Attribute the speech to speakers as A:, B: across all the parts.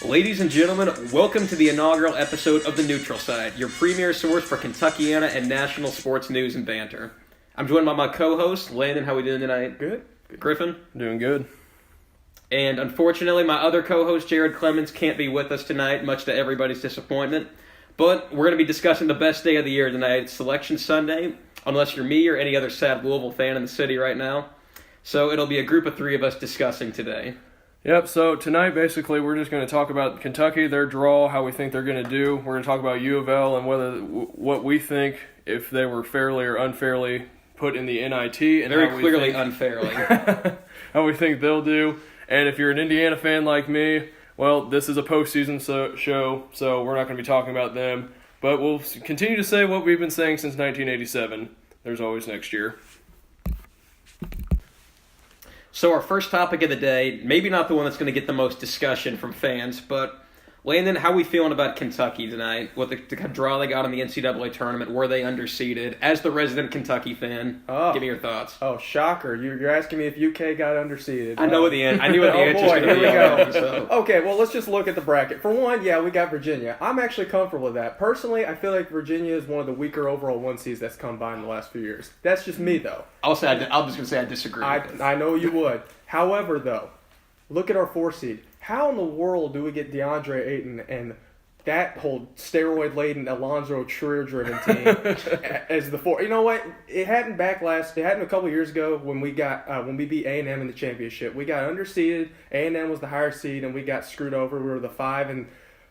A: Ladies and gentlemen, welcome to the inaugural episode of The Neutral Side, your premier source for Kentuckiana and national sports news and banter. I'm joined by my co-host, Landon. How we doing tonight?
B: Good.
A: Griffin?
B: Doing good.
A: And unfortunately, my other co-host, Jared Clemens, can't be with us tonight, much to everybody's disappointment. But we're going to be discussing the best day of the year tonight, Selection Sunday, unless you're me or any other sad Louisville fan in the city right now. So it'll be a group of three of us discussing today.
B: Yep, so tonight basically we're just going to talk about Kentucky, their draw, how we think they're going to do. We're going to talk about U of L and what we think, if they were fairly or unfairly put in the NIT. And
A: Very clearly unfairly.
B: How we think they'll do. And if you're an Indiana fan like me, well, this is a postseason show, so we're not going to be talking about them. But we'll continue to say what we've been saying since 1987. There's always next year.
A: So our first topic of the day, maybe not the one that's going to get the most discussion from fans, but Landon, how are we feeling about Kentucky tonight? What the draw they got in the NCAA tournament? Were they underseeded? As the resident Kentucky fan, give me your thoughts.
C: Oh, shocker. You're asking me if UK got underseeded.
A: I know what the end. I knew what the answer was going to be. Already, so.
C: Okay, well, let's just look at the bracket. For one, yeah, we got Virginia. I'm actually comfortable with that. Personally, I feel like Virginia is one of the weaker overall one seeds that's come by in the last few years. That's just me, though.
A: I'm just going to say I disagree.
C: I know you would. However, though, look at our 4 seed. How in the world do we get DeAndre Ayton and that whole steroid-laden Alonzo Trier-driven team as the 4? You know what? It happened a couple of years ago when we beat A&M in the championship. We got underseeded. A&M was the higher seed, and we got screwed over. We were the 5 in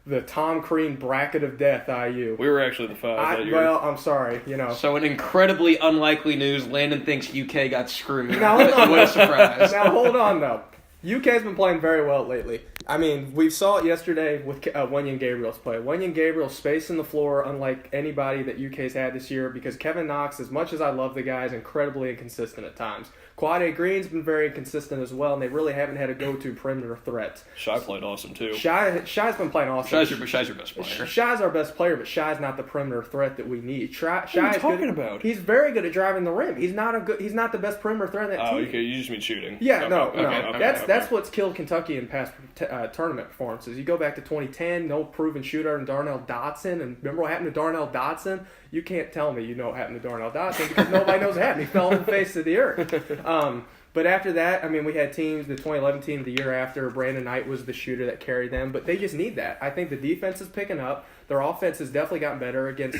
C: the Tom Crean bracket of death. IU.
B: We were actually the 5 that year.
C: Well, I'm sorry.
A: So in incredibly unlikely news, Landon thinks UK got screwed.
C: Now hold on.
A: What a surprise!
C: Now hold on though. UK's been playing very well lately. I mean, we saw it yesterday with Wenyen Gabriel's play. Wenyen Gabriel spacing the floor unlike anybody that UK's had this year because Kevin Knox, as much as I love the guy, is incredibly inconsistent at times. Quade Green's been very inconsistent as well, and they really haven't had a go-to perimeter threat.
B: Shai played awesome, too.
C: Shai's been playing awesome.
A: Shai's your best player.
C: Shai's our best player, but Shai's not the perimeter threat that we need.
B: What are you talking about?
C: He's very good at driving the rim. He's not the best perimeter threat in that team.
B: Oh, okay, you just mean shooting.
C: Yeah,
B: okay.
C: No. That's what's killed Kentucky in past tournament performances. You go back to 2010, no proven shooter, and Darnell Dotson. And remember what happened to Darnell Dotson? You can't tell me you know what happened to Darnell Dotson because nobody knows what happened. He fell on the face of the earth. But after that, I mean, we had teams, the 2011 team the year after, Brandon Knight was the shooter that carried them, but they just need that. I think the defense is picking up. Their offense has definitely gotten better against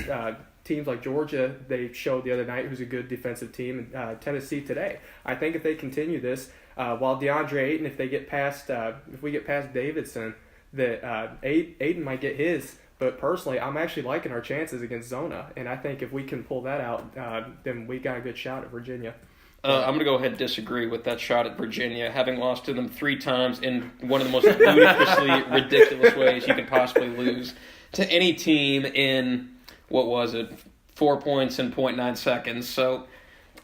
C: teams like Georgia. They showed the other night who's a good defensive team, and Tennessee today. I think if they continue this, while DeAndre Ayton, if we get past Davidson, that Ayton might get his. But personally, I'm actually liking our chances against Zona, and I think if we can pull that out, then we got a good shot at Virginia.
A: I'm going to go ahead and disagree with that shot at Virginia, having lost to them 3 times in one of the most ludicrously ridiculous ways you could possibly lose to any team in, 4 points in 0.9 seconds. So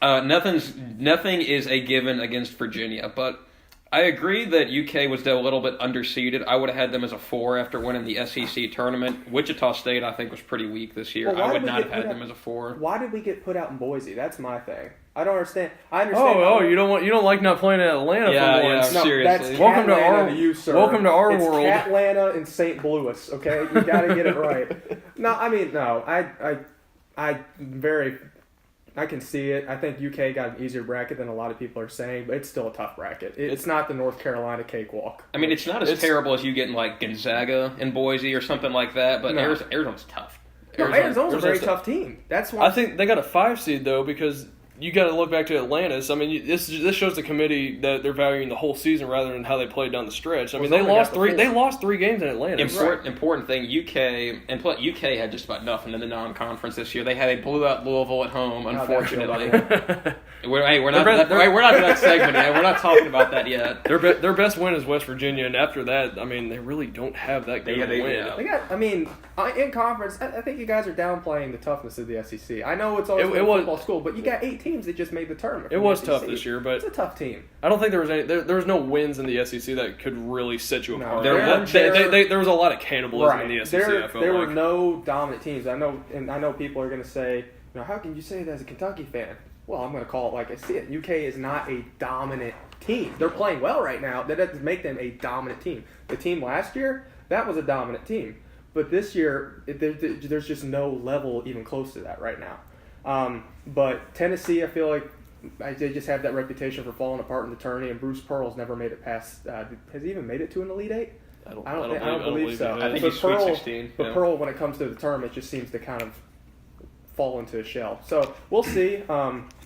A: nothing is a given against Virginia, but I agree that UK was a little bit underseeded. I would have had them as a 4 after winning the SEC tournament. Wichita State, I think, was pretty weak this year. I would not have had them as a 4.
C: Why did we get put out in Boise? That's my thing. I don't understand.
B: Oh, you don't like not playing in Atlanta for once.
A: No, seriously.
B: Welcome to our
C: it's
B: world.
C: Atlanta and St. Louis. Okay, you got to get it right. No. I can see it. I think UK got an easier bracket than a lot of people are saying, but it's still a tough bracket. It's not the North Carolina cakewalk.
A: I mean, it's not as terrible as you getting like Gonzaga and Boise or something like that, but no. Arizona's tough.
C: Arizona's a very tough team. That's why
B: I think they got a 5 seed though because you got to look back to Atlantis. I mean, this shows the committee that they're valuing the whole season rather than how they played down the stretch. I mean, they lost 3 games in Atlantis.
A: Important thing, UK had just about nothing in the non-conference this year. They blew out Louisville at home, unfortunately. We're not in that segment yet. We're not talking about that yet.
B: Their best win is West Virginia, and after that, I mean, they really don't have that good of a win.
C: In conference, I think you guys are downplaying the toughness of the SEC. I know it's always a football school, but you got 8 teams that just made the tournament.
B: It was tough this year, but
C: it's a tough team.
B: I don't think there was there was no wins in the SEC that could really set you apart.
A: There
B: was a lot of cannibalism in the SEC.
C: There were no dominant teams. I know people are going to say, how can you say that as a Kentucky fan? Well, I'm going to call it like I see it. UK is not a dominant team. They're playing well right now. That doesn't make them a dominant team. The team last year, that was a dominant team. But this year, there's just no level even close to that right now. But Tennessee, I feel like they just have that reputation for falling apart in the tourney, and Bruce Pearl's never made it past. Has he even made it to an Elite Eight?
B: I don't
C: believe so.
A: I think
C: But
A: he's Sweet 16.
C: But
A: yeah.
C: Pearl, when it comes to the tournament, just seems to kind of fall into a shell. So we'll see.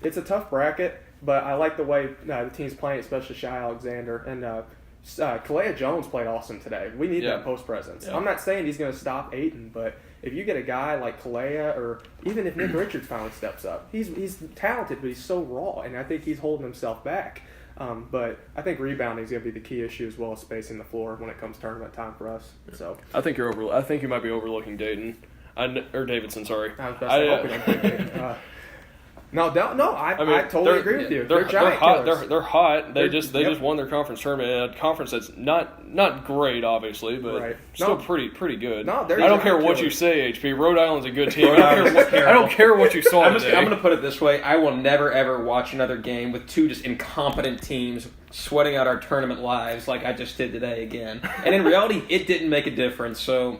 C: It's a tough bracket, but I like the way the team's playing, especially Shai Alexander. And Kalea Jones played awesome today. We need that post presence.
B: Yeah.
C: I'm not saying he's going to stop Ayton, but if you get a guy like Kalea, or even if Nick Richards finally steps up, he's talented, but he's so raw, and I think he's holding himself back. But I think rebounding is going to be the key issue, as well as spacing the floor when it comes tournament time for us. So
B: I think I think you might be overlooking Dayton. Or Davidson, sorry.
C: I was about to say, No, I totally agree with you. They're giant
B: hot.
C: killers.
B: They're hot. They just won their conference tournament in a conference that's not great, obviously, but still pretty good.
C: No,
B: I don't care what you say, HP. Rhode Island's a good team. I don't care what you saw today.
A: I'm going to put it this way. I will never, ever watch another game with two just incompetent teams sweating out our tournament lives like I just did today again. And in reality, it didn't make a difference, so...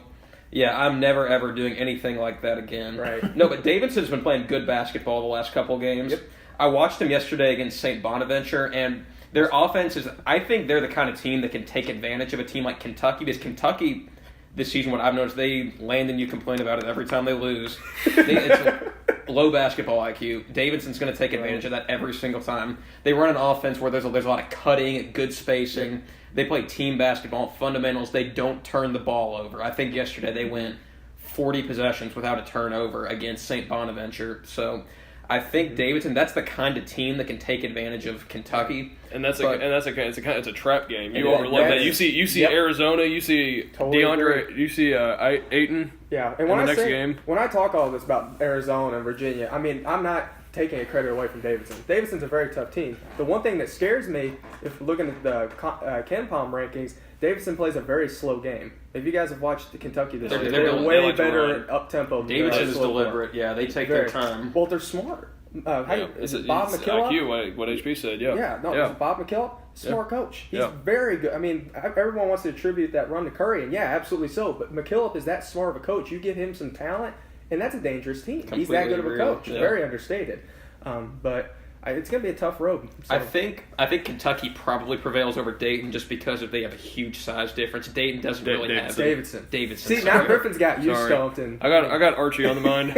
A: Yeah, I'm never, ever doing anything like that again.
C: Right.
A: No, but Davidson's been playing good basketball the last couple of games.
C: Yep.
A: I watched him yesterday against St. Bonaventure, and their offense is, I think they're the kind of team that can take advantage of a team like Kentucky, because Kentucky, this season, what I've noticed, Landon, you complain about it every time they lose. It's a low basketball IQ. Davidson's going to take advantage of that every single time. They run an offense where there's a lot of cutting, good spacing. They play team basketball, fundamentals. They don't turn the ball over. I think yesterday they went 40 possessions without a turnover against St. Bonaventure. So I think Davidson, that's the kind of team that can take advantage of Kentucky.
B: It's a trap game. You overlook that. You see Arizona. You see DeAndre. You see Ayton.
C: Yeah, and when I talk all this about Arizona and Virginia, I mean, I'm not taking a credit away from Davidson. Davidson's a very tough team. The one thing that scares me, if looking at the KenPom rankings, Davidson plays a very slow game. If you guys have watched the Kentucky this year, they're way better up tempo.
A: Davidson is deliberate. Yeah, they take their time.
C: Well, they're smart. Is it Bob
B: it's
C: McKillop?
B: IQ, what HP said,
C: It's Bob McKillop. Smart coach. He's very good. I mean, everyone wants to attribute that run to Curry, and absolutely so. But McKillop is that smart of a coach. You give him some talent, and that's a dangerous team. He's that good of a coach. Very understated. But it's going to be a tough road. So.
A: I think Kentucky probably prevails over Dayton just because they have a huge size difference. Dayton doesn't really have
C: Davidson.
A: See,
C: now Griffin's got you stumped. And
B: I got Archie on the mind.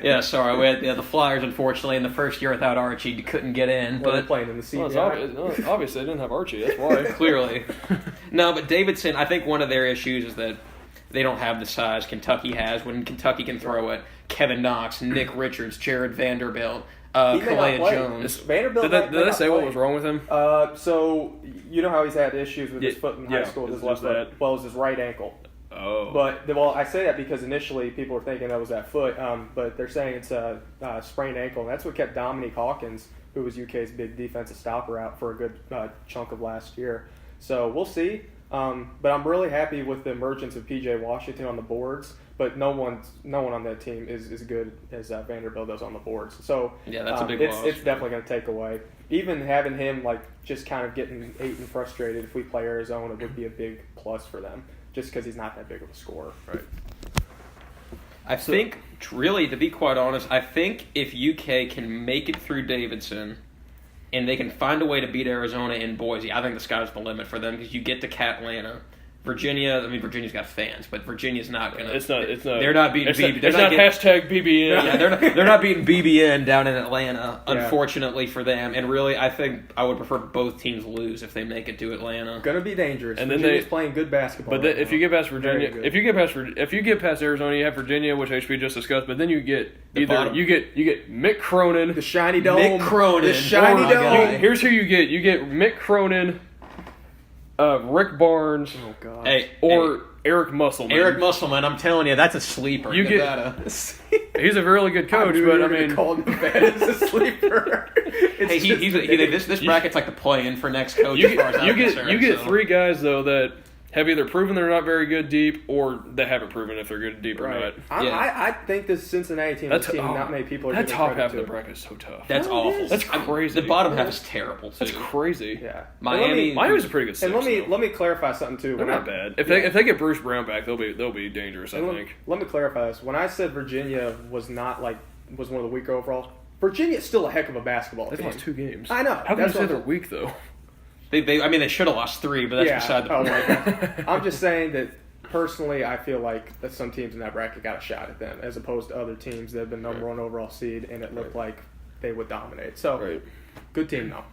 A: Yeah, sorry. We had the Flyers, unfortunately, in the first year without Archie, couldn't get in.
C: But
A: they're
C: playing in the season.
B: Obviously, they didn't have Archie. That's why.
A: Clearly. No, but Davidson, I think one of their issues is that they don't have the size Kentucky has. When Kentucky can throw it, Kevin Knox, Nick Richards, Jared Vanderbilt, Kalea Jones.
C: Vanderbilt.
B: Did they say what was wrong with him?
C: So you know how he's had issues with his foot in high school. His left foot. Well, it was his right ankle.
B: Oh.
C: But I say that because initially people were thinking that was that foot, but they're saying it's a sprained ankle, and that's what kept Dominique Hawkins, who was UK's big defensive stopper, out for a good chunk of last year. So we'll see. But I'm really happy with the emergence of PJ Washington on the boards. But no one on that team is as good as Vanderbilt does on the boards. So
A: that's a big loss.
C: It's definitely going to take away. Even having him just kind of getting Ayton frustrated if we play Arizona would be a big plus for them, just because he's not that big of a scorer.
B: Right.
A: I think, really, to be quite honest, I think if UK can make it through Davidson and they can find a way to beat Arizona in Boise, I think the sky's the limit for them, because you get to Catlanta. Virginia's got fans, but Virginia's not gonna.
B: It's not.
A: They're not beating.
B: It's not hashtag BBN.
A: Yeah, they're not beating BBN down in Atlanta. Unfortunately for them, and really, I think I would prefer both teams lose if they make it to Atlanta.
C: Gonna be dangerous.
B: And
C: Virginia's playing good basketball.
B: But if you get past Virginia, if you get past Arizona, you have Virginia, which HP just discussed. But then you get you get Mick Cronin,
C: the shiny dome.
A: Mick Cronin,
C: the shiny dome.
B: Here's who you get. You get Mick Cronin. Rick Barnes, Eric Musselman.
A: Eric Musselman, I'm telling you, that's a sleeper.
B: He's a really good coach, but I mean,
C: called him as a sleeper.
A: This bracket's like the play-in for next coach.
B: You get three guys though that have either proven they're not very good deep, or they haven't proven if they're good deep or not.
C: I think this Cincinnati team is a team not many people are
B: that
C: giving
B: top
C: credit
B: half
C: to.
B: of the bracket is so tough.
A: That's awful.
B: That's crazy.
A: The bottom half is terrible too.
B: That's crazy.
C: Yeah,
B: Miami's a pretty good.
C: And
B: six,
C: let me clarify something too.
B: They're not bad. If they get Bruce Brown back, they'll be dangerous. I think.
C: Let me clarify this. When I said Virginia was one of the weaker overall, Virginia's still a heck of a basketball
B: They
C: team.
B: lost 2 games.
C: I know.
B: How can you say they're weak though?
A: They should have lost 3, but that's beside the point.
C: God. I'm just saying that personally, I feel like that some teams in that bracket got a shot at them, as opposed to other teams that have been number 1 overall seed, and it looked like they would dominate. So, good team though.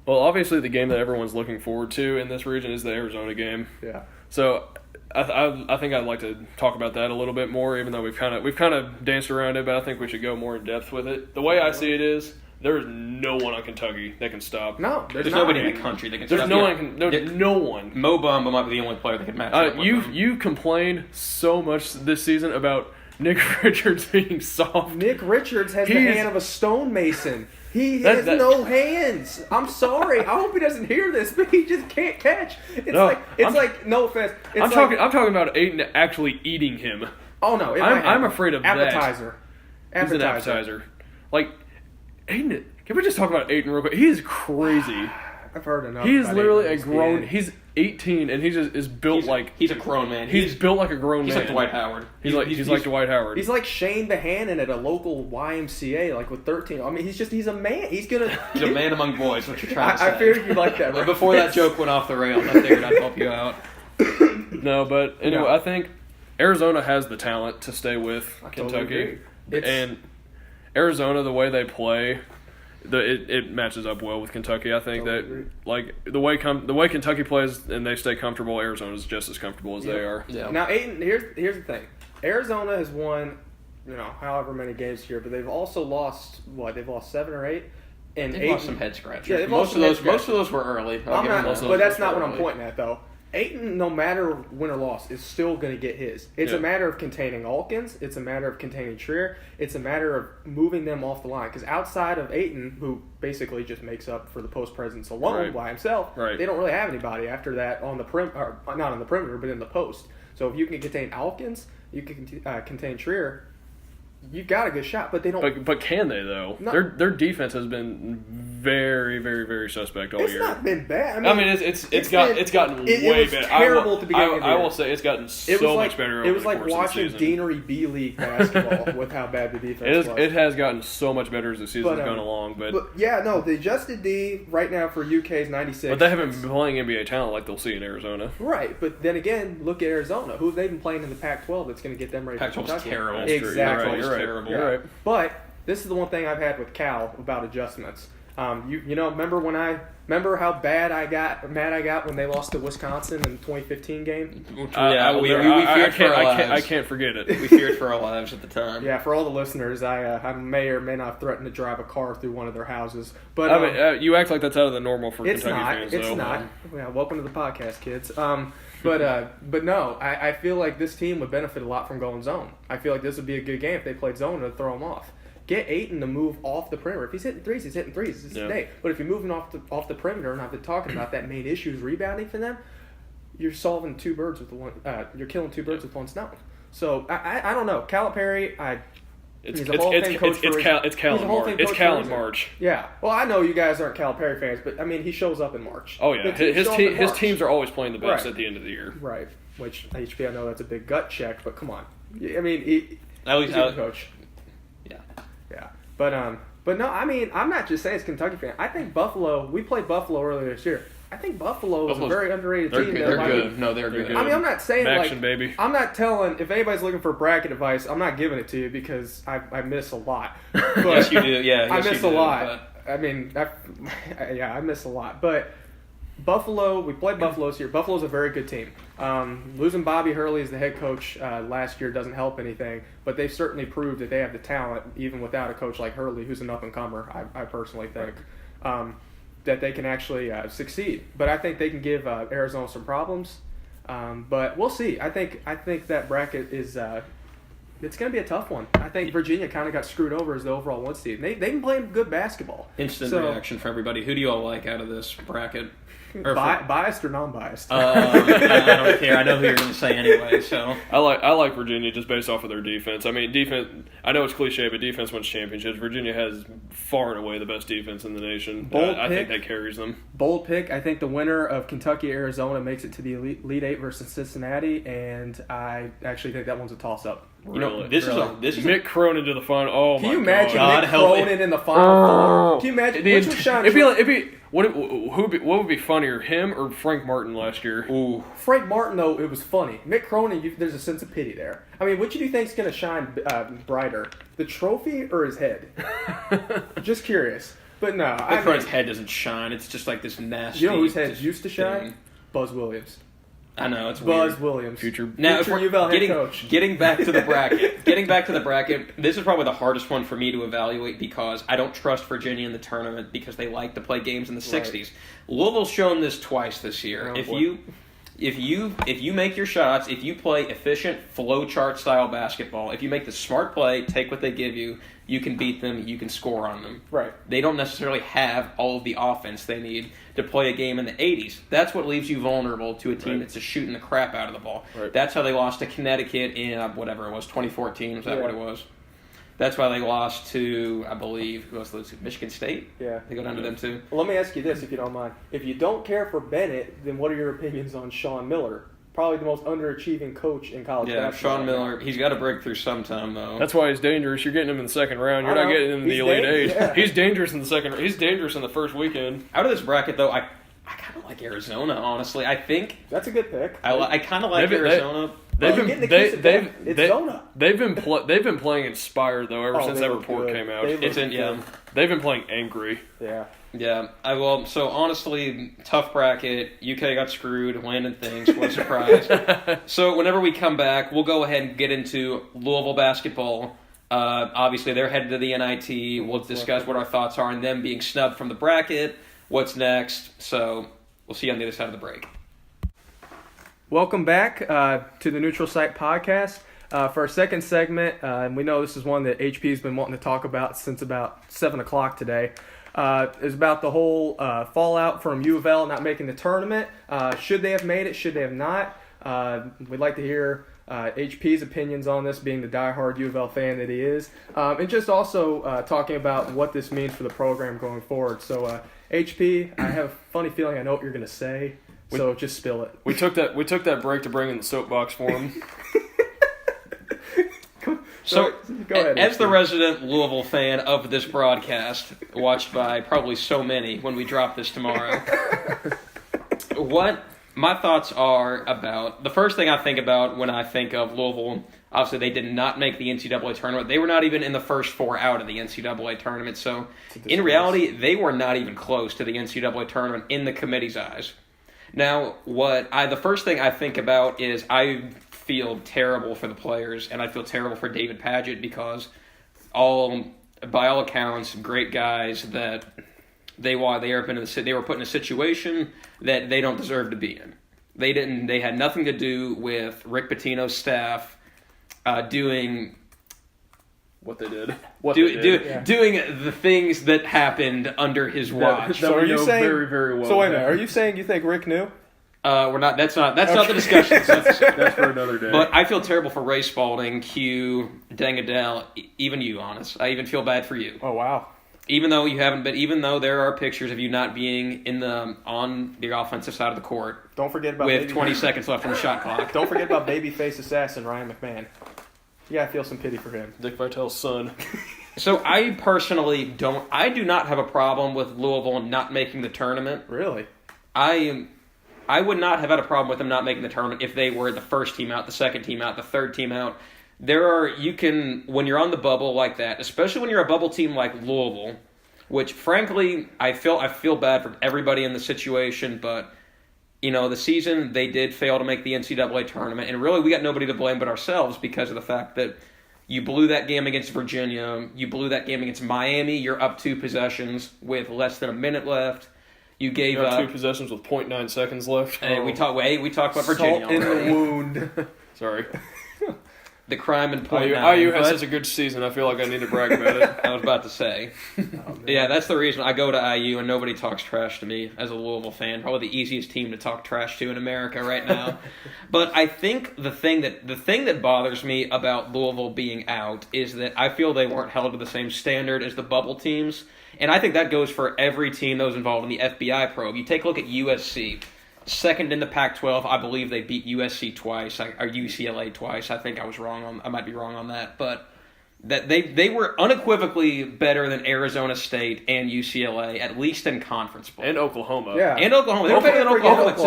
B: Well, obviously, the game that everyone's looking forward to in this region is the Arizona game.
C: Yeah.
B: So, I think I'd like to talk about that a little bit more, even though we've kind of danced around it, but I think we should go more in depth with it. The way I see it is, there's no one on Kentucky that can stop.
C: No,
A: there's nobody in the country that can
B: There's
A: stop.
B: no one.
A: Mo Bamba might be the only player that can match up with him.
B: You complained so much this season about Nick Richards being soft.
C: Nick Richards has the hand of a stonemason. He has no hands. I'm sorry. I hope he doesn't hear this, but he just can't catch. No offense.
B: I'm talking about Aiden actually eating him.
C: Oh no,
B: I'm afraid of
C: appetizer.
B: That. He's an appetizer. Like Aiden, can we just talk about Aiden real quick? He is crazy.
C: I've heard enough.
B: He is literally a grown. He's 18 and he just is built like
A: he's a grown man.
B: He's built like a grown man.
A: He's like Dwight Howard.
B: He's like Dwight Howard.
C: He's like Shane Bohannon at a local YMCA, like with 13. I mean, he's a man. He's a
A: man among boys. What you're trying to say?
C: I figured you like that. Right?
A: Before that joke went off the rails, I figured I'd help you out.
B: No, but anyway, I think Arizona has the talent to stay with Kentucky, and Arizona, the way they play. It matches up well with Kentucky. I think like the way Kentucky plays and they stay comfortable, Arizona's just as comfortable as they are.
C: Yeah. Now, Aiden, here's the thing. Arizona has won, however many games here, but they've also lost They've lost 7 or 8. And
A: they've lost some head scratchers.
C: Yeah,
A: most of those were early.
C: But that's not what I'm pointing at though. Ayton, no matter win or loss, is still going to get his. It's a matter of containing Alkins. It's a matter of containing Trier. It's a matter of moving them off the line. Because outside of Ayton, who basically just makes up for the post presence alone by himself, they don't really have anybody after that on the not on the perimeter, but in the post. So if you can contain Alkins, you can contain Trier. You've got a good shot, but they don't.
B: But can they though? No. Their defense has been very, very, very suspect all year.
C: It's not been bad.
B: I mean it's gotten way better.
C: Terrible to begin with.
B: I will say it's gotten so much better.
C: It was like watching Deanery B League basketball with how bad the defense was.
B: It has gotten so much better as the season's gone along. But
C: the adjusted D right now for UK is 96.
B: But they haven't been playing NBA talent like they'll see in Arizona.
C: Right, but then again, look at Arizona. Who have they been playing in the Pac-12 that's going to get them ready for Kentucky?
A: Pac-12's terrible.
C: Exactly.
B: You're right.
C: But this is the one thing I've had with Cal about adjustments. Remember how mad I got when they lost to Wisconsin in the 2015 game?
A: We feared for our lives.
B: I can't forget it.
A: We feared for our lives at the time.
C: Yeah, for all the listeners, I may or may not have threatened to drive a car through one of their houses. But
B: you act like that's out of the normal for Kentucky fans.
C: It's not. Yeah, welcome to the podcast, kids. But no, I feel like this team would benefit a lot from going zone. I feel like this would be a good game if they played zone to throw them off. Get Ayton to move off the perimeter. If he's hitting threes, he's hitting threes. It's his day. But if you're moving off the perimeter, and I've been talking about that main issue is rebounding for them, you're solving two birds with one. You're killing two birds with one stone. So I don't know. Calipari, he's a Hall of Fame coach for
B: it's Cal in March.
C: Yeah. Well, I know you guys aren't Calipari fans, but I mean he shows up in March.
B: Oh yeah, his teams are always playing the best at the end of the year.
C: Right. Which HP, I know that's a big gut check, but come on. I mean, he's a coach. Yeah. But no, I mean, I'm not just saying it's Kentucky fan. I think Buffalo. We played Buffalo earlier this year. I think Buffalo is a very underrated team.
A: They're good. No, they're good.
C: I mean, I'm not saying
B: Action, baby.
C: I'm not telling if anybody's looking for bracket advice. I'm not giving it to you because I miss a lot. But,
A: yes, you do. Yeah,
C: I miss a lot. I mean, I miss a lot. But Buffalo, we played Buffalo this year. Buffalo's a very good team. Losing Bobby Hurley as the head coach last year doesn't help anything, but they've certainly proved that they have the talent, even without a coach like Hurley, who's an up-and-comer, I personally think, that they can actually succeed. But I think they can give Arizona some problems. But we'll see. I think that bracket is it's going to be a tough one. I think Virginia kind of got screwed over as the overall 1 seed. They've been playing good basketball.
A: Instant reaction for everybody. Who do you all like out of this bracket?
C: Biased or non-biased?
A: I don't care. I know who you're going to say anyway. So
B: I like Virginia just based off of their defense. I mean, defense. I know it's cliche, but defense wins championships. Virginia has far and away the best defense in the nation. I think that carries them.
C: Bold pick. I think the winner of Kentucky-Arizona makes it to the Elite Eight versus Cincinnati, and I actually think that one's a toss-up.
A: you know,
B: Really?
A: this is
B: Mick Cronin to the final. Oh my god!
C: Can you imagine
A: God
C: Mick
A: help me.
C: Cronin in the Final Four? Can you imagine? Which was Sean?
B: It'd be what would be funnier, him or Frank Martin last year?
A: Ooh.
C: Frank Martin, though, it was funny. Mick Cronin, there's a sense of pity there. I mean, which do you think's going to shine brighter, the trophy or his head? Just curious. But no,
A: Mick Cronin's head doesn't shine. It's just like this nasty.
C: You know whose head used to shine?
A: thing.
C: Buzz Williams.
A: I know it's
C: Buzz
A: weird.
C: Williams.
B: Future.
A: Now, if
C: Future
A: we're
C: U of L head
A: getting,
C: coach.
A: getting back to the bracket, this is probably the hardest one for me to evaluate because I don't trust Virginia in the tournament because they like to play games in the 60s. Louisville's shown this twice this year.
C: Oh,
A: If you make your shots, if you play efficient flow chart style basketball, if you make the smart play, take what they give you, you can beat them, you can score on them.
C: Right.
A: They don't necessarily have all of the offense they need to play a game in the 80s. That's what leaves you vulnerable to a team
B: Right.
A: that's just shooting the crap out of the ball.
B: Right.
A: That's how they lost to Connecticut in whatever it was, 2014. Was that
C: Yeah.
A: what it was? That's why they lost to, I believe, who else lose to? Michigan State?
C: Yeah.
A: They go down to them too.
C: Well, let me ask you this, if you don't mind. If you don't care for Bennett, then what are your opinions on Sean Miller? Probably the most underachieving coach in college
A: Yeah,
C: basketball.
A: Sean Miller, he's got to break through sometime though.
B: That's why he's dangerous. You're getting him in the second round. You're
C: I
B: not
C: know.
B: getting him in the
C: He's
B: Elite
C: dangerous,
B: Eight.
C: yeah.
B: He's dangerous in the second. He's dangerous in the first weekend.
A: Out of this bracket though, I kind of like Arizona, honestly. I think
C: That's a good pick.
A: I kind of like
B: They've-
A: Arizona.
B: They've
C: You're
B: been
C: getting the kiss of death. It's Zona.
B: they've been playing inspired though ever
C: Oh,
B: since
C: they
B: that
C: look
B: report
C: good.
B: came out.
C: They look
A: It's in
C: good.
B: They've been playing angry.
C: Yeah.
A: Yeah, I will. So honestly, tough bracket. UK got screwed. Landon things. What a surprise. So whenever we come back, we'll go ahead and get into Louisville basketball. Obviously, they're headed to the NIT. We'll discuss what our thoughts are on them being snubbed from the bracket. What's next? So we'll see you on the other side of the break.
C: Welcome back to the Neutral Site Podcast. For our second segment, and we know this is one that HP's been wanting to talk about since about 7 o'clock today, is about the whole fallout from U of L not making the tournament. Should they have made it? Should they have not? We'd like to hear HP's opinions on this, being the diehard U of L fan that he is, and just also talking about what this means for the program going forward. So, HP, I have a funny feeling I know what you're going to say, so just spill it.
B: We took that break to bring in the soapbox for him.
A: So,
C: Go ahead,
A: as the
C: HP.
A: resident Louisville fan of this broadcast, watched by probably so many when we drop this tomorrow, what my thoughts are about the first thing I think about when I think of Louisville. Obviously, they did not make the NCAA tournament. They were not even in the first four out of the NCAA tournament. So, in reality, they were not even close to the NCAA tournament in the committee's eyes. Now, the first thing I think about is I feel terrible for the players, and I feel terrible for David Padgett because by all accounts, great guys that they were put in a situation that they don't deserve to be in. They had nothing to do with Rick Pitino's staff doing
B: What they did.
A: doing the things that happened under his watch.
C: So are you saying
B: very, very well?
C: So wait a minute, are you saying you think Rick knew?
A: We're not. That's not the discussion.
B: That's for another day.
A: But I feel terrible for Ray Spalding, Q, Dangadell, even you, Honest. I even feel bad for you.
C: Oh wow.
A: Even though you haven't, but even though there are pictures of you not being on the offensive side of the court
C: Don't forget about
A: with 20 seconds left on the shot clock.
C: Don't forget about babyface assassin Ryan McMahon. You gotta feel some pity for him.
B: Dick Vitale's son.
A: So I personally I do not have a problem with Louisville not making the tournament.
C: Really?
A: I would not have had a problem with them not making the tournament if they were the first team out, the second team out, the third team out. When you're on the bubble like that, especially when you're a bubble team like Louisville, which frankly I feel bad for everybody in the situation, but the season they did fail to make the NCAA tournament, and really we got nobody to blame but ourselves because of the fact that you blew that game against Virginia, you blew that game against Miami, you're up 2 possessions with less than a minute left. You gave
B: You got
A: up
B: 2 possessions with 0.9 seconds left.
A: We talked about Virginia
C: Salt in
A: already.
C: the wound.
B: Sorry.
A: the crime in point
B: IU has
A: but-
B: such a good season. I feel like I need to brag about it.
A: I was about to say. Yeah, that's the reason I go to IU and nobody talks trash to me as a Louisville fan. Probably the easiest team to talk trash to in America right now. But I think the thing that bothers me about Louisville being out is that I feel they weren't held to the same standard as the bubble teams. And I think that goes for every team that was involved in the FBI probe. You take a look at USC. Second in the Pac-12, I believe they beat USC twice, or UCLA twice. I think I might be wrong on that, but that they were unequivocally better than Arizona State and UCLA, at least in conference play.
B: And Oklahoma.
C: Yeah.
A: And Oklahoma. They were better than Oklahoma, too.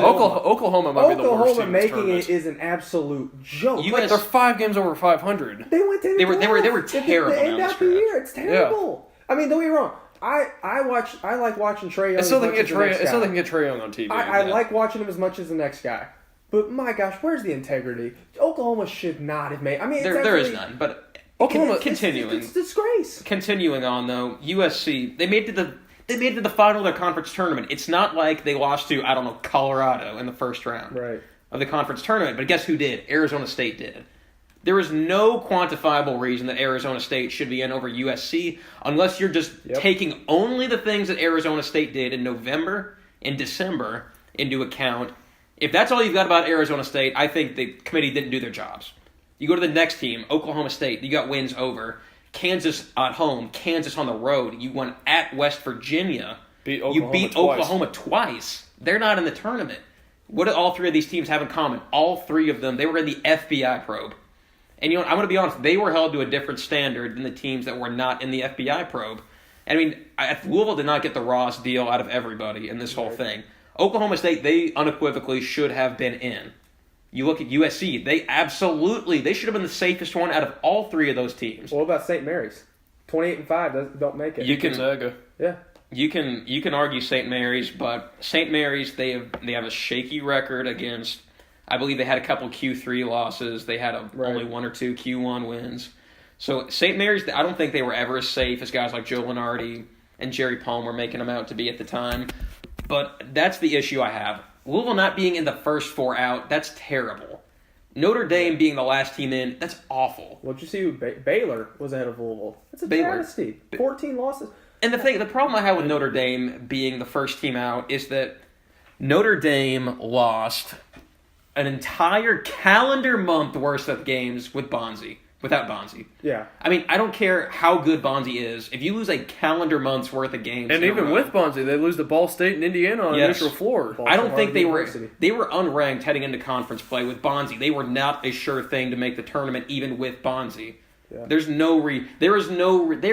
B: Oklahoma might be the worst
C: Oklahoma
B: team in this
C: making
B: tournament.
C: it is an absolute joke.
A: You
C: Like,
A: guys-
B: They're 5 games over 500.
C: they went to
A: They were terrible
C: At the
A: down
C: end
A: the
C: of the
A: stretch.
C: year, it's terrible. I mean, don't get me wrong. I like watching Trae Young.
B: It's so
C: as
B: they
C: much
B: can
C: as
B: get
C: the next
B: Trae. It's so
C: guy.
B: they can get Trae Young on TV.
C: I
A: Yeah.
C: like watching him as much as the next guy. But my gosh, where's the integrity? Oklahoma should not have made. I mean, it's
A: There is
C: actually-
A: none, but
B: Oklahoma-
A: continuing.
C: It's a disgrace.
A: Continuing on though, USC they made it to the final of their conference tournament. It's not like they lost to Colorado in the first round
C: Right.
A: of the conference tournament. But guess who did? Arizona State did. There is no quantifiable reason that Arizona State should be in over USC unless you're just taking only the things that Arizona State did in November and December into account. If that's all you've got about Arizona State, I think the committee didn't do their jobs. You go to the next team, Oklahoma State. You got wins over Kansas at home, Kansas on the road. You won at West Virginia.
B: Beat
A: You beat
B: twice.
A: Oklahoma twice. They're not in the tournament. What do all three of these teams have in common? All three of them, they were in the FBI probe. And I'm going to be honest, they were held to a different standard than the teams that were not in the FBI probe. I mean, Louisville did not get the Ross deal out of everybody in this whole thing. Oklahoma State, they unequivocally should have been in. You look at USC, they should have been the safest one out of all three of those teams.
C: What about St. Mary's? 28-5 don't make it.
A: You can-
B: Gonzaga.
C: Yeah.
A: You can argue St. Mary's, but St. Mary's they have a shaky record against. I believe they had a couple Q3 losses. They had only 1 or 2 Q1 wins. So St. Mary's, I don't think they were ever as safe as guys like Joe Lunardi and Jerry Palm were making them out to be at the time. But that's the issue I have. Louisville not being in the first 4 out, that's terrible. Notre Dame being the last team in, that's awful.
C: Well, did you see who Baylor was ahead of Louisville? That's a
A: Baylor.
C: travesty. 14 losses.
A: And the problem I have with Notre Dame being the first team out is that Notre Dame lost an entire calendar month worth of games without Bonzi.
C: Yeah.
A: I mean, I don't care how good Bonzi is. If you lose a calendar month's worth of games,
B: And
A: in a
B: even
A: row-
B: with Bonzi, they lose to Ball State and Indiana on
A: Yes.
B: neutral floor.
A: I don't think they
C: University.
A: were unranked heading into conference play with Bonzi. They were not a sure thing to make the tournament even with Bonzi.
C: Yeah.
A: There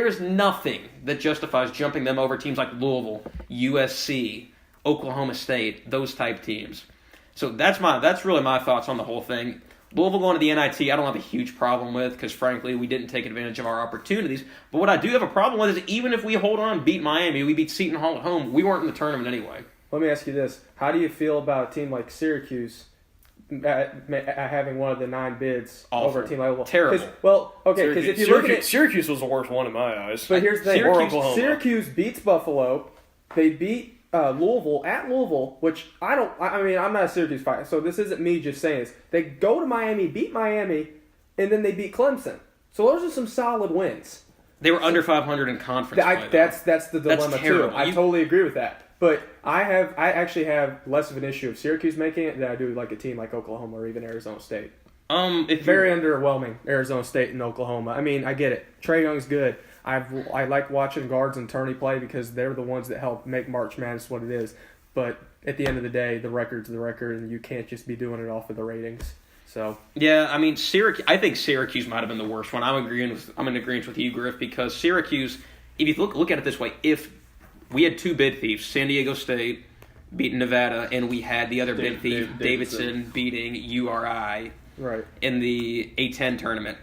A: is nothing that justifies jumping them over teams like Louisville, USC, Oklahoma State, those type teams. So that's really my thoughts on the whole thing. Louisville going to the NIT, I don't have a huge problem with because, frankly, we didn't take advantage of our opportunities. But what I do have a problem with is even if we hold on and beat Miami, we beat Seton Hall at home, we weren't in the tournament anyway.
C: Let me ask you this. How do you feel about a team like Syracuse having one of the 9 bids
A: Awful.
C: over a team like Louisville?
A: Terrible.
C: 'Cause- well, okay, because if you look at it...
B: Syracuse was the worst one in my eyes.
C: But here's the thing.
B: Or Oklahoma.
C: Syracuse beats Buffalo. They beat Louisville at Louisville, which I mean, I'm not a Syracuse fan, so this isn't me just saying this. They go to Miami, beat Miami, and then they beat Clemson. So those are some solid wins.
A: They were under 500 in conference play, though.
C: That's the dilemma too.
A: terrible.
C: I totally agree with that. But I actually have less of an issue of Syracuse making it than I do like a team like Oklahoma or even Arizona State.
A: If
C: Very underwhelming, Arizona State and Oklahoma. I mean, I get it. Trae Young's good. I like watching guards and tourney play because they're the ones that help make March Madness what it is. But at the end of the day, the record's the record, and you can't just be doing it off of the ratings. So
A: Yeah, I mean, I think Syracuse might have been the worst one. I'm in agreement with you, Griff, because Syracuse, if you look at it this way, if we had 2 bid thieves, San Diego State beating Nevada, and we had the other bid thief, Davidson, beating URI
C: right,
A: in the A10 tournament.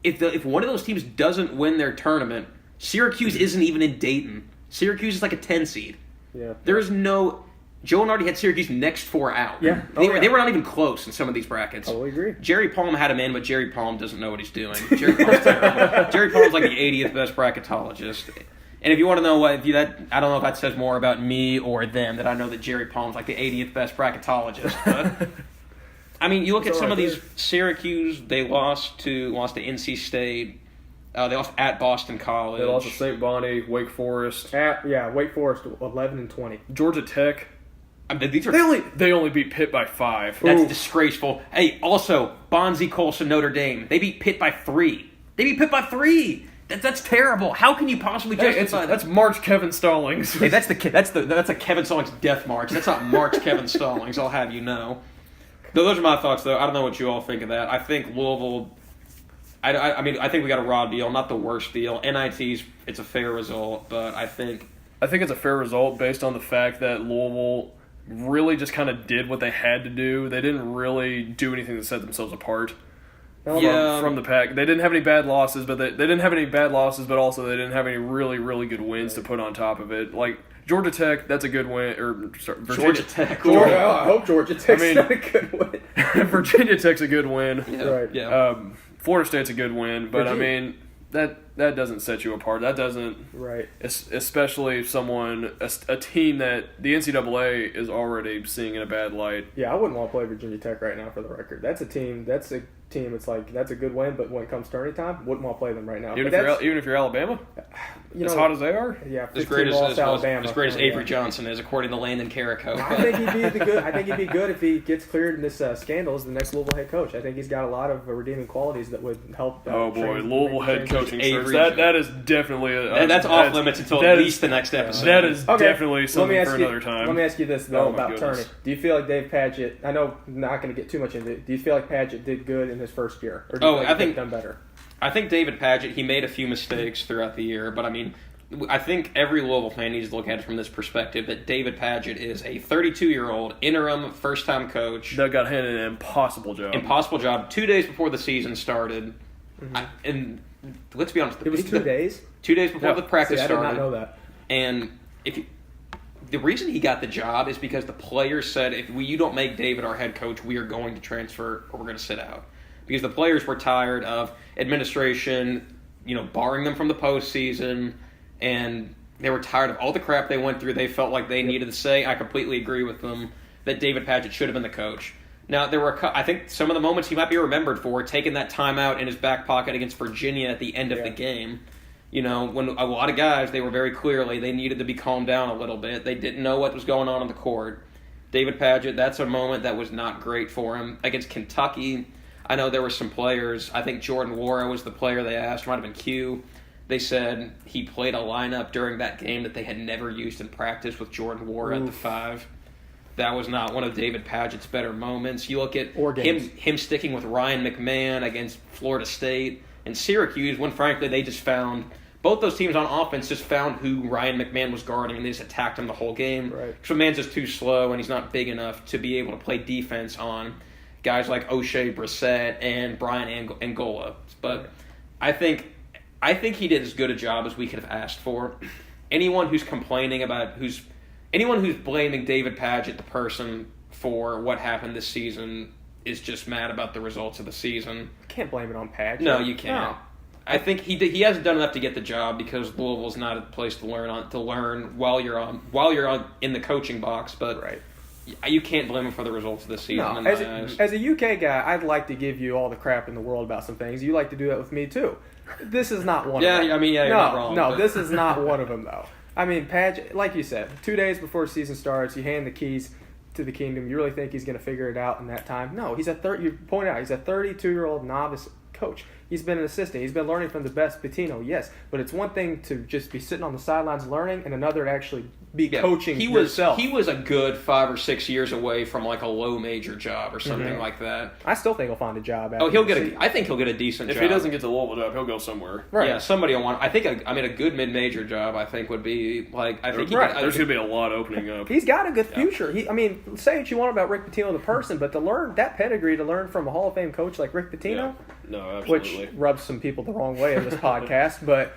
A: If one of those teams doesn't win their tournament, Syracuse isn't even in Dayton. Syracuse is like a 10 seed.
C: yeah.
A: There is no... Joe Lunardi had Syracuse next 4 out.
C: Yeah.
A: They
C: Oh, yeah.
A: They were not even close in some of these brackets.
C: Totally agree.
A: Jerry Palm had him in, but Jerry Palm doesn't know what he's doing. Jerry Palm's terrible. Jerry Palm's like the 80th best bracketologist. And if you want to know what, I don't know if that says more about me or them, that I know that Jerry Palm's like the 80th best bracketologist. But I mean, you look at
C: It's
A: some
C: all
A: of
C: right
A: these Syracuse. They lost to NC State. They lost at Boston College.
B: They lost to St. Bonnie, Wake Forest,
C: Wake Forest 11-20.
B: Georgia Tech.
A: I mean, these are
B: They only beat Pitt by 5.
A: that's
C: Ooh.
A: disgraceful. Hey, also Bonzie Colson, Notre Dame. They beat Pitt by 3. That's terrible. How can you possibly
B: Hey,
A: justify that?
B: that's March Kevin Stallings.
A: Hey, that's a Kevin Stallings death march. That's not March Kevin Stallings. I'll have you know. Those are my thoughts, though. I don't know what you all think of that. I think Louisville. I mean, I think we got a raw deal, not the worst deal. NIT's it's a fair result, but I think
B: it's a fair result based on the fact that Louisville really just kind of did what they had to do. They didn't really do anything to set themselves apart from the pack. They didn't have any bad losses, but but also they didn't have any really, really good wins to put on top of it. Like Georgia Tech, that's a good win. Virginia,
A: Georgia Tech.
C: I hope Georgia Tech's not a good win.
B: Virginia Tech's a good win.
A: Yeah,
C: Right.
A: yeah.
B: Florida State's a good win, but
C: Virginia.
B: I mean that doesn't set you apart. That doesn't,
C: Right.
B: especially a team that the NCAA is already seeing in a bad light.
C: Yeah, I wouldn't want to play Virginia Tech right now, for the record. That's a team. It's like that's a good win, but when it comes tourney time, wouldn't want to play them right now.
B: Even
C: But
B: if you're Alabama,
C: you
B: as
C: know,
B: hot as they are.
C: yeah,
A: As
C: 15
A: great
C: loss Alabama.
A: as Avery Johnson is, according to Landon Carrico.
C: I think he'd be good if he gets cleared in this scandal as the next Louisville head coach. I think he's got a lot of redeeming qualities that would help.
B: Oh boy, Louisville head coaching search.
A: Avery
B: That is definitely
A: that's off limits until at least the next episode.
B: That is
C: Okay,
B: definitely something for another time.
C: Let me ask you this though
B: Oh, my
C: about
B: goodness.
C: tourney. Do you feel like Dave Padgett? I know I'm not going to get too much into it. Do you feel like Padgett did good in his first year, or do you feel like
A: I
C: he
A: think
C: could have done better?
A: I think David Padgett, he made a few mistakes throughout the year, but I mean, I think every Louisville fan needs to look at it from this perspective that David Padgett is a 32-year-old interim first-time coach.
B: That got handed an impossible job.
A: Impossible job. 2 days before the season started. And let's be honest.
C: It was 2 days.
A: 2 days before the practice
C: See, I did
A: started.
C: not know that.
A: And the reason he got the job is because the players said, if you don't make David our head coach, we are going to transfer or we're going to sit out. Because the players were tired of administration, barring them from the postseason, and they were tired of all the crap they went through. They felt like they needed to say, I completely agree with them, that David Padgett should have been the coach. Now, there were, I think, some of the moments he might be remembered for, taking that timeout in his back pocket against Virginia at the end of the game. When a lot of guys, they were very clearly, they needed to be calmed down a little bit. They didn't know what was going on the court. David Padgett, that's a moment that was not great for him. Against Kentucky, I know there were some players. I think Jordan Wara was the player they asked. It might have been Q. They said he played a lineup during that game that they had never used in practice with Jordan Wara at the 5. That was not one of David Padgett's better moments. You look at him sticking with Ryan McMahon against Florida State and Syracuse when, frankly, they just found – both those teams on offense just found who Ryan McMahon was guarding, and they just attacked him the whole game.
C: Right.
A: So McMahon's just too slow, and he's not big enough to be able to play defense on guys like O'Shea Brissett and Brian Angola. But I think he did as good a job as we could have asked for. Anyone who's complaining about anyone who's blaming David Padgett, the person, for what happened this season is just mad about the results of the season.
C: Can't blame it on Padgett.
A: No, you can't.
C: No.
A: I think he hasn't done enough to get the job because Louisville's not a place to learn while you're in the coaching box. But
C: Right.
A: you can't blame him for the results of this season.
C: No,
A: in my eyes.
C: as a UK guy, I'd like to give you all the crap in the world about some things. You like to do that with me too. This is not one.
A: Yeah,
C: of them.
A: I mean, yeah, you're not wrong.
C: No,
A: but-
C: this is not one of them though. I mean, Padgett, like you said, 2 days before the season starts, you hand the keys to the kingdom. You really think he's going to figure it out in that time? No, you point out he's a 32-year-old novice coach. He's been an assistant. He's been learning from the best. Pitino, yes, but it's one thing to just be sitting on the sidelines learning, and another to actually be coaching yourself.
A: He was a good 5 or 6 years away from like a low major job or something like that.
C: I still think he'll find a job. After
A: I think he'll get a decent
B: If
A: job.
B: he doesn't get the Louisville job, he'll go somewhere.
C: Right.
A: Yeah, somebody will want. I think a good mid-major job. I think would be like. I think
B: There's going to be a lot opening up.
C: He's got a good future. Say what you want about Rick Pitino the person, but to learn that pedigree, to learn from a Hall of Fame coach like Rick Pitino,
B: Yeah. No, absolutely.
C: which rubs some people the wrong way in this podcast, but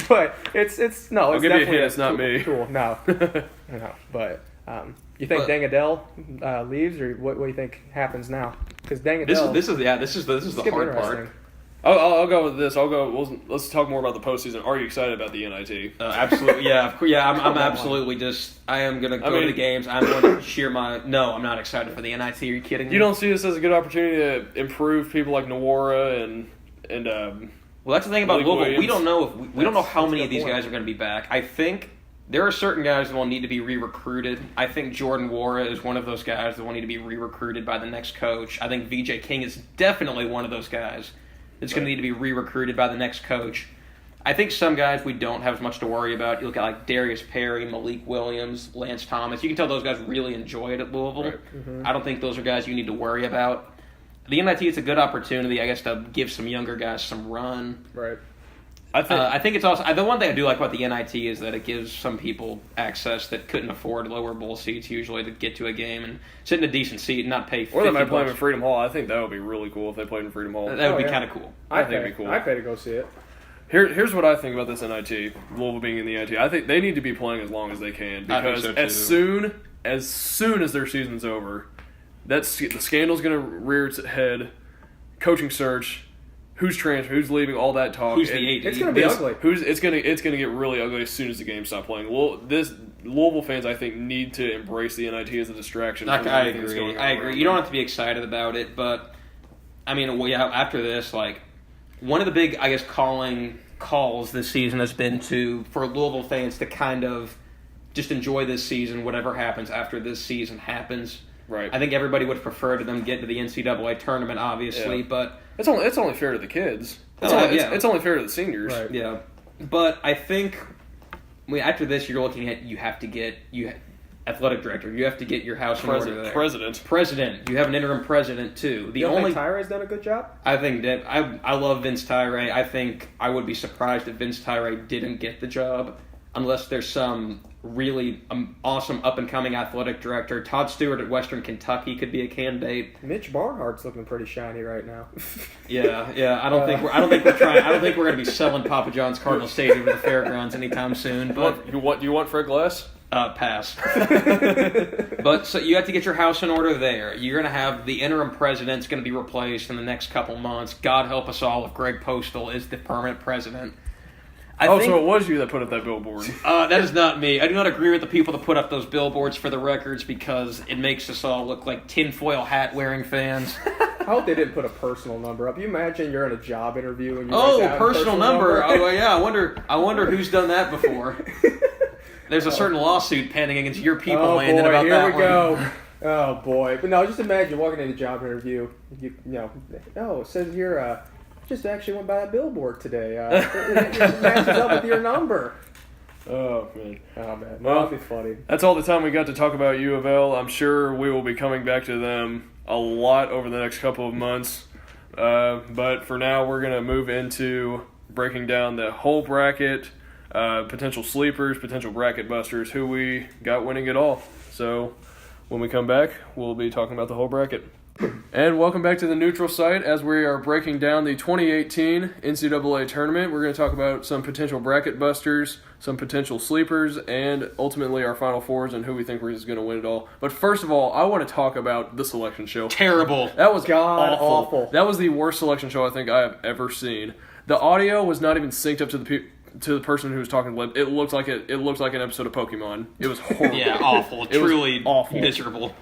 C: but it's no,
B: I'll
C: it's
B: give you a
C: definitely
B: hint, it's not me.
C: Cool, no, but you think Dangadell leaves, or what do you think happens now? Because Dangadell,
A: This is the hard part.
C: interesting.
B: I'll go with this. Let's talk more about the postseason. Are you excited about the NIT?
A: Absolutely, yeah. I'm absolutely I am going to go to the games. I'm going to cheer No, I'm not excited for the NIT. Are you kidding me?
B: You don't see this as a good opportunity to improve people like Nawara and
A: Well, that's the thing about
B: Malik
A: Louisville.
B: Williams.
A: We don't know if we don't know how
C: That's
A: many
C: a
A: of
C: good
A: these
C: point.
A: guys are going to be back. I think there are certain guys that will need to be re-recruited. I think Jordan Wara is one of those guys that will need to be re-recruited by the next coach. I think VJ King is definitely one of those guys that's going to need to be re-recruited by the next coach. I think some guys we don't have as much to worry about. You look at like Darius Perry, Malik Williams, Lance Thomas. You can tell those guys really enjoy it at Louisville.
B: Right.
C: Mm-hmm.
A: I don't think those are guys you need to worry about. The NIT is a good opportunity, I guess, to give some younger guys some run.
C: Right.
B: I
A: I think it's also the one thing I do like about the NIT is that it gives some people access that couldn't afford lower bowl seats usually to get to a game and sit in a decent seat and not pay.
B: or they might
A: $50.
B: play them in Freedom Hall. I think that would be really cool if they played in Freedom Hall.
A: That would be
C: yeah.
A: kind of cool.
B: I think it'd be cool.
C: I pay to go see it.
B: Here's what I think about this NIT. Louisville being in the NIT, I think they need to be playing as long as they can
A: I think
B: because
A: so, too.
B: as soon as their season's over, the scandal's going to rear its head. Coaching search, who's transferring, who's leaving, all that talk.
A: Who's the
B: And
A: AD?
C: It's going to be ugly.
B: It's gonna get really ugly as soon as the games stop playing. Well, Louisville fans, I think, need to embrace the NIT as a distraction.
A: I
B: from everything that's
A: agree.
B: going on
A: I agree.
B: around
A: You don't
B: them.
A: have to be excited about it, but I mean, after this, like one of the big, I guess, calls this season has been for Louisville fans to kind of just enjoy this season, whatever happens after this season happens.
B: Right.
A: I think everybody would prefer to them get to the NCAA tournament, obviously,
B: Yeah.
A: but
B: It's only fair to the kids. It's only fair to the seniors.
C: Right.
A: yeah. But I think after this, you're looking at you have to get athletic director, you have to get your house in order there. President, you have an interim president too.
C: You don't think Tyra's done a good job?
A: I think that I love Vince Tyre. I think I would be surprised if Vince Tyre didn't get the job unless there's some really awesome up-and-coming athletic director. Todd Stewart at Western Kentucky could be a candidate.
C: Mitch Barnhart's looking pretty shiny right now.
A: Yeah. I don't think we're going to be selling Papa John's Cardinal Stadium to the fairgrounds anytime soon. But
B: Do you want Fred Glass?
A: pass. But so you have to get your house in order there. You're going to have the interim president's going to be replaced in the next couple months. God help us all if Greg Postal is the permanent president.
B: So it was you that put up that billboard.
A: That is not me. I do not agree with the people that put up those billboards for the records because it makes us all look like tinfoil hat wearing fans.
C: I hope they didn't put a personal number up. You imagine you're in a job interview and you write down a
A: Personal number. Oh well, yeah. I wonder who's done that before. There's a certain lawsuit pending against your people,
C: Oh
A: Landon,
C: boy,
A: about
C: here
A: that
C: we
A: one.
C: go. Oh boy, but no, just imagine walking in a job interview. You know, it says here, just actually went by a billboard today. It matches up with your number.
B: Oh man.
C: Oh man,
B: Well,
C: that'd be funny.
B: That's all the time we got to talk about U of L. I'm sure we will be coming back to them a lot over the next couple of months. But for now, we're going to move into breaking down the whole bracket, potential sleepers, potential bracket busters, who we got winning it all. So when we come back, we'll be talking about the whole bracket. And welcome back to the neutral site as we are breaking down the 2018 NCAA tournament. We're going to talk about some potential bracket busters, some potential sleepers, and ultimately our Final Fours and who we think is going to win it all. But first of all, I want to talk about the selection show.
A: Terrible.
B: That was
C: God
B: awful.
C: awful.
B: That was the worst selection show I think I have ever seen. The audio was not even synced up to the person who was talking. It looked like an episode of Pokemon. It was horrible.
A: Yeah, awful.
B: It was
A: Truly
B: awful.
A: miserable.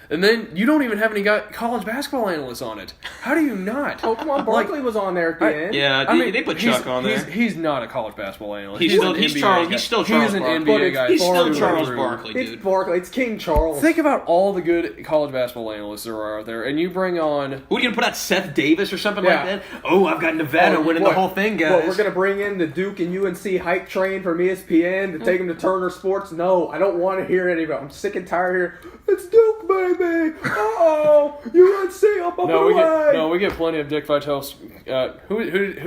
B: And then you don't even have any college basketball analysts on it. How do you not?
C: Oh come on, Barkley was on there at the end.
A: Yeah, they put Chuck on there.
B: He's not a college basketball analyst.
A: He's
B: an
A: still
B: NBA
A: Charles.
B: guy.
A: He's still
B: He's
A: Charles
B: an
A: Barkley.
B: NBA guy.
A: He's still
B: through
A: Charles
B: and
A: Barkley,
C: It's
A: dude.
C: Barkley. It's King Charles.
B: Think about all the good college basketball analysts there are out there, and you bring on.
A: Who are you gonna put out? Seth Davis or something
C: Yeah.
A: like that? Oh, I've got Nevada winning the whole thing, guys.
C: What, we're going to bring in the Duke and UNC hype train from ESPN to take them to Turner Sports? No, I don't want to hear any of it. I'm sick and tired here. It's Duke, baby. Uh-oh. UNC up the way.
B: We get plenty of Dick Vitale. Who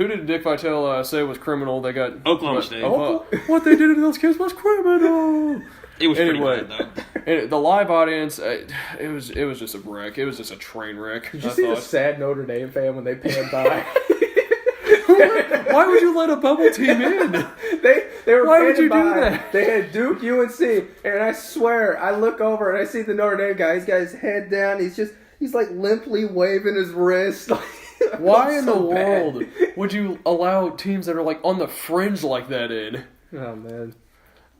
B: did Dick Vitale say was criminal? They got
A: Oklahoma State.
B: What they did to those kids was criminal.
A: It was
B: Anyway.
A: pretty bad, though.
B: And the live audience, it was just a wreck. It was just a train wreck.
C: Did you see the sad Notre Dame fan when they panned by?
B: Why would you let a bubble team in?
C: They were
B: Why would
C: panning
B: you do
C: by.
B: that?
C: They had Duke, UNC, and I swear, I look over and I see the Notre Dame guy. He's got his head down. He's like limply waving his wrist.
B: Why in the
C: so bad.
B: world would you allow teams that are like on the fringe like that in?
C: Oh man,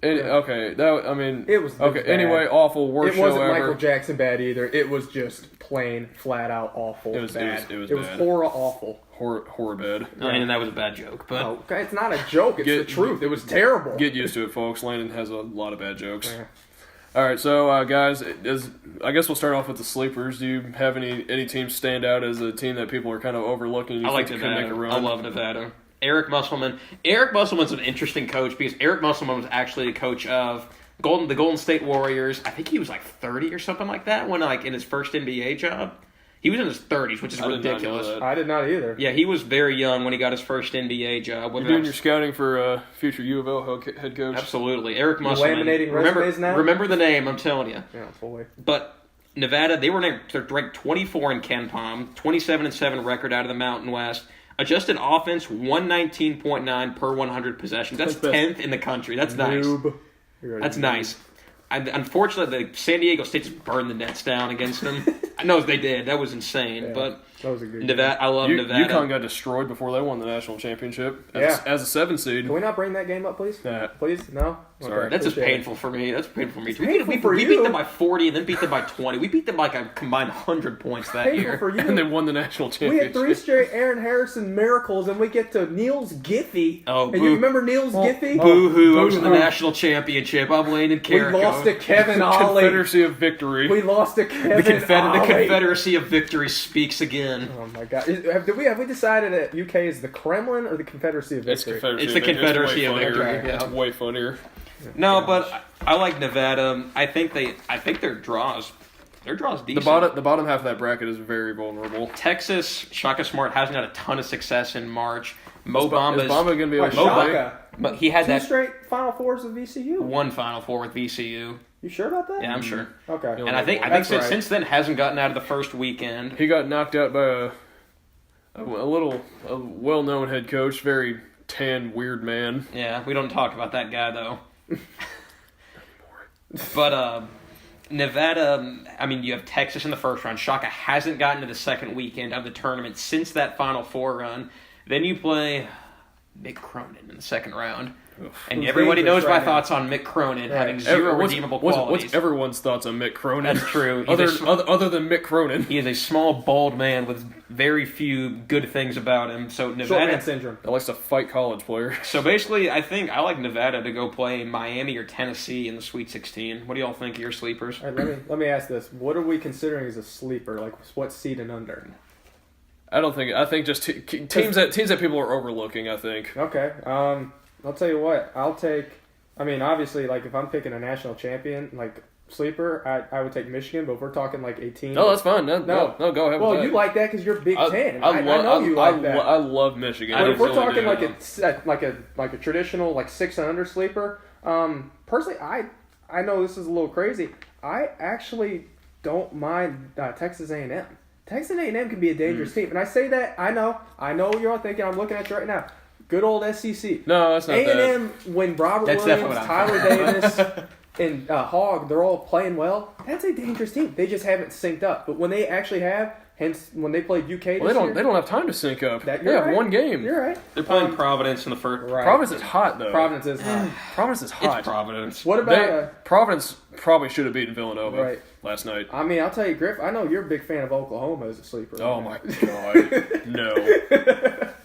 B: Okay,
C: it was
B: okay.
C: bad.
B: Anyway, awful, worst
C: It
B: show
C: wasn't
B: ever.
C: Michael Jackson bad either. It was just plain, flat out awful.
B: It was
C: bad.
B: bad.
C: It was horror awful.
B: Horror bad.
A: I mean, that was a bad joke, but
C: No, it's not a joke. It's the truth. It was terrible.
B: Get used to it, folks. Landon has a lot of bad jokes.
C: Yeah.
B: All right, so guys, I guess we'll start off with the sleepers. Do you have any teams stand out as a team that people are kind of overlooking?
A: I like
B: think could make a
A: Nevada.
B: run?
A: I love Nevada. Eric Musselman. Eric Musselman's an interesting coach because Eric Musselman was actually the coach of the Golden State Warriors. I think he was like 30 or something like that when in his first NBA job. He was in his 30s, which is
B: I did not know
A: ridiculous.
B: that.
C: I did not either.
A: Yeah, he was very young when he got his first NBA job.
B: You're doing your scouting for future U of L head coach.
A: Absolutely. Eric Musselman.
C: laminating resumes now?
A: Remember the name, I'm telling you.
C: Yeah, boy.
A: But Nevada, they're ranked 24 in Ken Palm, 27-7 record out of the Mountain West. Adjusted offense, 119.9 per 100 possessions. That's 10th in the country. That's nice.
C: Noob. You're a
A: That's
C: noob.
A: nice. Unfortunately, the San Diego State just burned the Nets down against them. I know they did. That was insane.
C: Yeah,
A: but
C: that was a good
A: Nevada, I love Nevada.
B: UConn got destroyed before they won the national championship as a 7 seed.
C: Can we not bring that game up, please?
B: Nah.
C: Please? No?
B: Sorry.
A: That's just
C: appreciate it.
A: painful for me. That's painful for me.
C: painful
A: We
C: for
A: beat
C: you.
A: them by 40 and then beat them by 20. We beat them by a combined 100 points that
C: Painful
A: year.
C: for you.
B: And they won the national
C: We
B: championship.
C: had 3 straight Aaron Harrison miracles, and we get to Niels Giffey.
A: Oh,
C: and
A: boo.
C: you remember Niels Giffey?
A: Boo-hoo. I was in the
C: Boo-hoo.
A: national championship. I'm Landon
C: We
A: Carrico.
C: lost to Kevin Ollie.
B: Confederacy of Victory.
C: We lost to Kevin
A: The
C: Ollie.
A: Confederacy of Victory speaks again.
C: Oh my God! Have we decided that UK is the Kremlin or the Confederacy of
B: It's
C: Victory?
B: Confederacy.
A: It's the
B: of Victory.
A: Confederacy of
B: way funnier.
A: Victory, yeah.
B: It's way funnier.
A: No, but I like Nevada. I think their draws. Their draws decent.
B: The bottom half of that bracket is very vulnerable.
A: Texas, Shaka Smart hasn't had a ton of success in March. Mo
B: Is
A: Bamba's
B: Bamba going to be able
C: What,
B: to play?
C: Shaka?
A: but he had
C: 2
A: that
C: straight Final Fours with VCU.
A: one Final Four with VCU.
C: You sure about that?
A: Yeah, I'm sure.
C: Okay.
A: And I think
C: That's right.
A: since then hasn't gotten out of the first weekend.
B: He got knocked out by a well-known head coach, very tan, weird man.
A: Yeah, we don't talk about that guy though. But Nevada, I mean, you have Texas in the first round. Shaka hasn't gotten to the second weekend of the tournament since that Final Four run. Then you play Mick Cronin in the second round. And
C: Who's
A: everybody
C: dangerous
A: knows my
C: right now.
A: thoughts on Mick Cronin
C: Right.
A: having zero redeemable qualities.
B: What's everyone's thoughts on Mick Cronin?
A: That's true.
B: Other than Mick Cronin.
A: He is a small, bald man with very few good things about him. So
C: Short man
A: Nevada.
C: syndrome.
B: That likes to fight college players.
A: So basically, I think I like Nevada to go play Miami or Tennessee in the Sweet 16. What do y'all think of your sleepers?
C: All right, let me ask this: what are we considering as a sleeper? Like, what seed and under?
B: I think just teams that people are overlooking. I think.
C: Okay. I'll tell you what. I mean, obviously, like if I'm picking a national champion, like sleeper, I would take Michigan. But if we're talking like 18.
B: No, that's fine. No, go ahead.
C: Well,
B: with that.
C: you like that because you're Big Ten.
B: I
C: know you like that.
B: I love Michigan.
C: But
B: I
C: if we're
B: really
C: talking
B: do.
C: like a traditional like 6 and under sleeper, personally, I know this is a little crazy. I actually don't mind Texas A&M. Texas A&M can be a dangerous team, and I say that I know what you're all thinking. I'm looking at you right now. Good old SEC.
B: No, that's not
C: A&M when Robert
A: That's
C: Williams,
A: definitely what
C: Tyler
A: I'm
C: Davis, and Hogg, they're all playing well. That's a dangerous team. They just haven't synced up. But when they actually have, hence when they played UK this
B: Well,
C: year,
B: they don't have time to sync up.
C: that-
B: They
C: you're
B: have
C: right.
B: one game.
C: You're right.
A: They're playing Providence in the first.
C: Right.
B: Providence is hot though.
C: Providence is hot.
B: Providence is hot.
A: It's Providence.
C: What about
B: Providence probably should have beaten Villanova
C: Right.
B: last night.
C: I mean, I'll tell you, Griff. I know you're a big fan of Oklahoma as a sleeper.
B: Oh my god.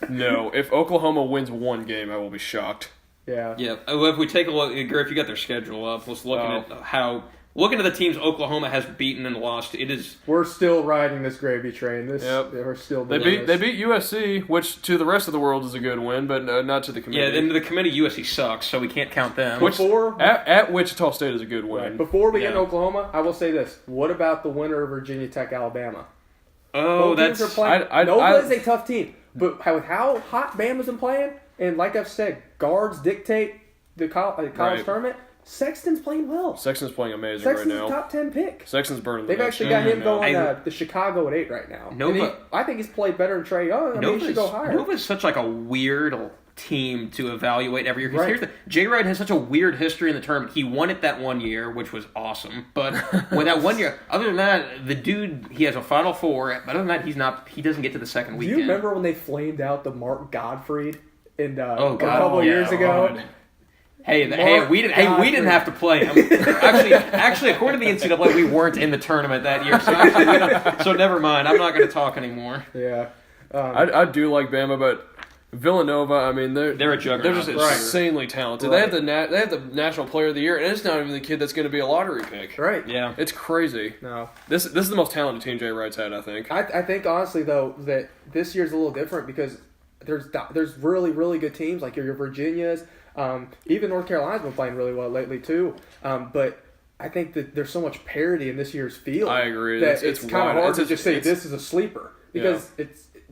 B: No. If Oklahoma wins one game, I will be shocked.
C: Yeah.
A: Yeah. If we take a look, Griff, you got their schedule up. Let's look at how. Looking at the teams Oklahoma has beaten and lost, it is.
C: We're still riding this gravy train.
B: Yep.
C: We're still
B: They
C: doing
B: beat USC, which to the rest of the world is a good win, but not to the
A: Yeah,
B: committee.
A: and the committee USC sucks, so we can't count them.
C: Before,
B: At Wichita State is a good win.
C: right, before we get
A: Yeah.
C: to Oklahoma, I will say this. What about the winner of Virginia Tech, Alabama?
A: Oh,
C: Both teams
A: that's.
C: are playing.
B: I-
C: Nova's a tough team, but with how hot Bama's been playing, and like I've said, guards dictate the college
B: Right.
C: tournament. Sexton's playing well.
B: Sexton's playing amazing
C: Sexton's
B: right
C: a
B: now.
C: top 10 pick.
B: Sexton's burning.
C: They've
B: the
C: actually
B: Nets
C: got him
B: now.
C: going
A: Hey,
C: the Chicago at 8 right now.
A: Nova-
C: And I think he's played better than Trey Young. I mean, he should go higher.
A: Nova's such like a weird team to evaluate every year. Because
C: Right.
A: here's the Jay Wright has such a weird history in the tournament. He won it that one year, which was awesome. But when that one year, other than that, the dude he has a Final Four. But other than that, he doesn't get to the second
C: Do
A: weekend.
C: you remember when they flamed out the Mark Gottfried in
A: Oh,
C: a
A: God.
C: couple years ago?
B: God.
A: Hey, we didn't have to play him. Actually, according to the NCAA, we weren't in the tournament that year. So never mind. I'm not going to talk anymore.
C: Yeah.
B: I do like Bama, but Villanova, I mean, they're
A: They're a juggernaut
B: They're just
A: this year.
B: insanely talented.
C: Right.
B: They have the National Player of the Year, and it's not even the kid that's going to be a lottery pick.
C: Right.
A: Yeah.
B: It's crazy.
C: No.
B: This is the most talented team Jay Wright's had, I think.
C: I think honestly though that this year's a little different because there's really really good teams like your Virginias, even North Carolina's been playing really well lately too. But I think that there's so much parity in this year's field.
B: I agree.
C: That
B: It's
C: kind of
B: wide.
C: hard to
B: It's-
C: just say
B: it's-
C: this is a sleeper because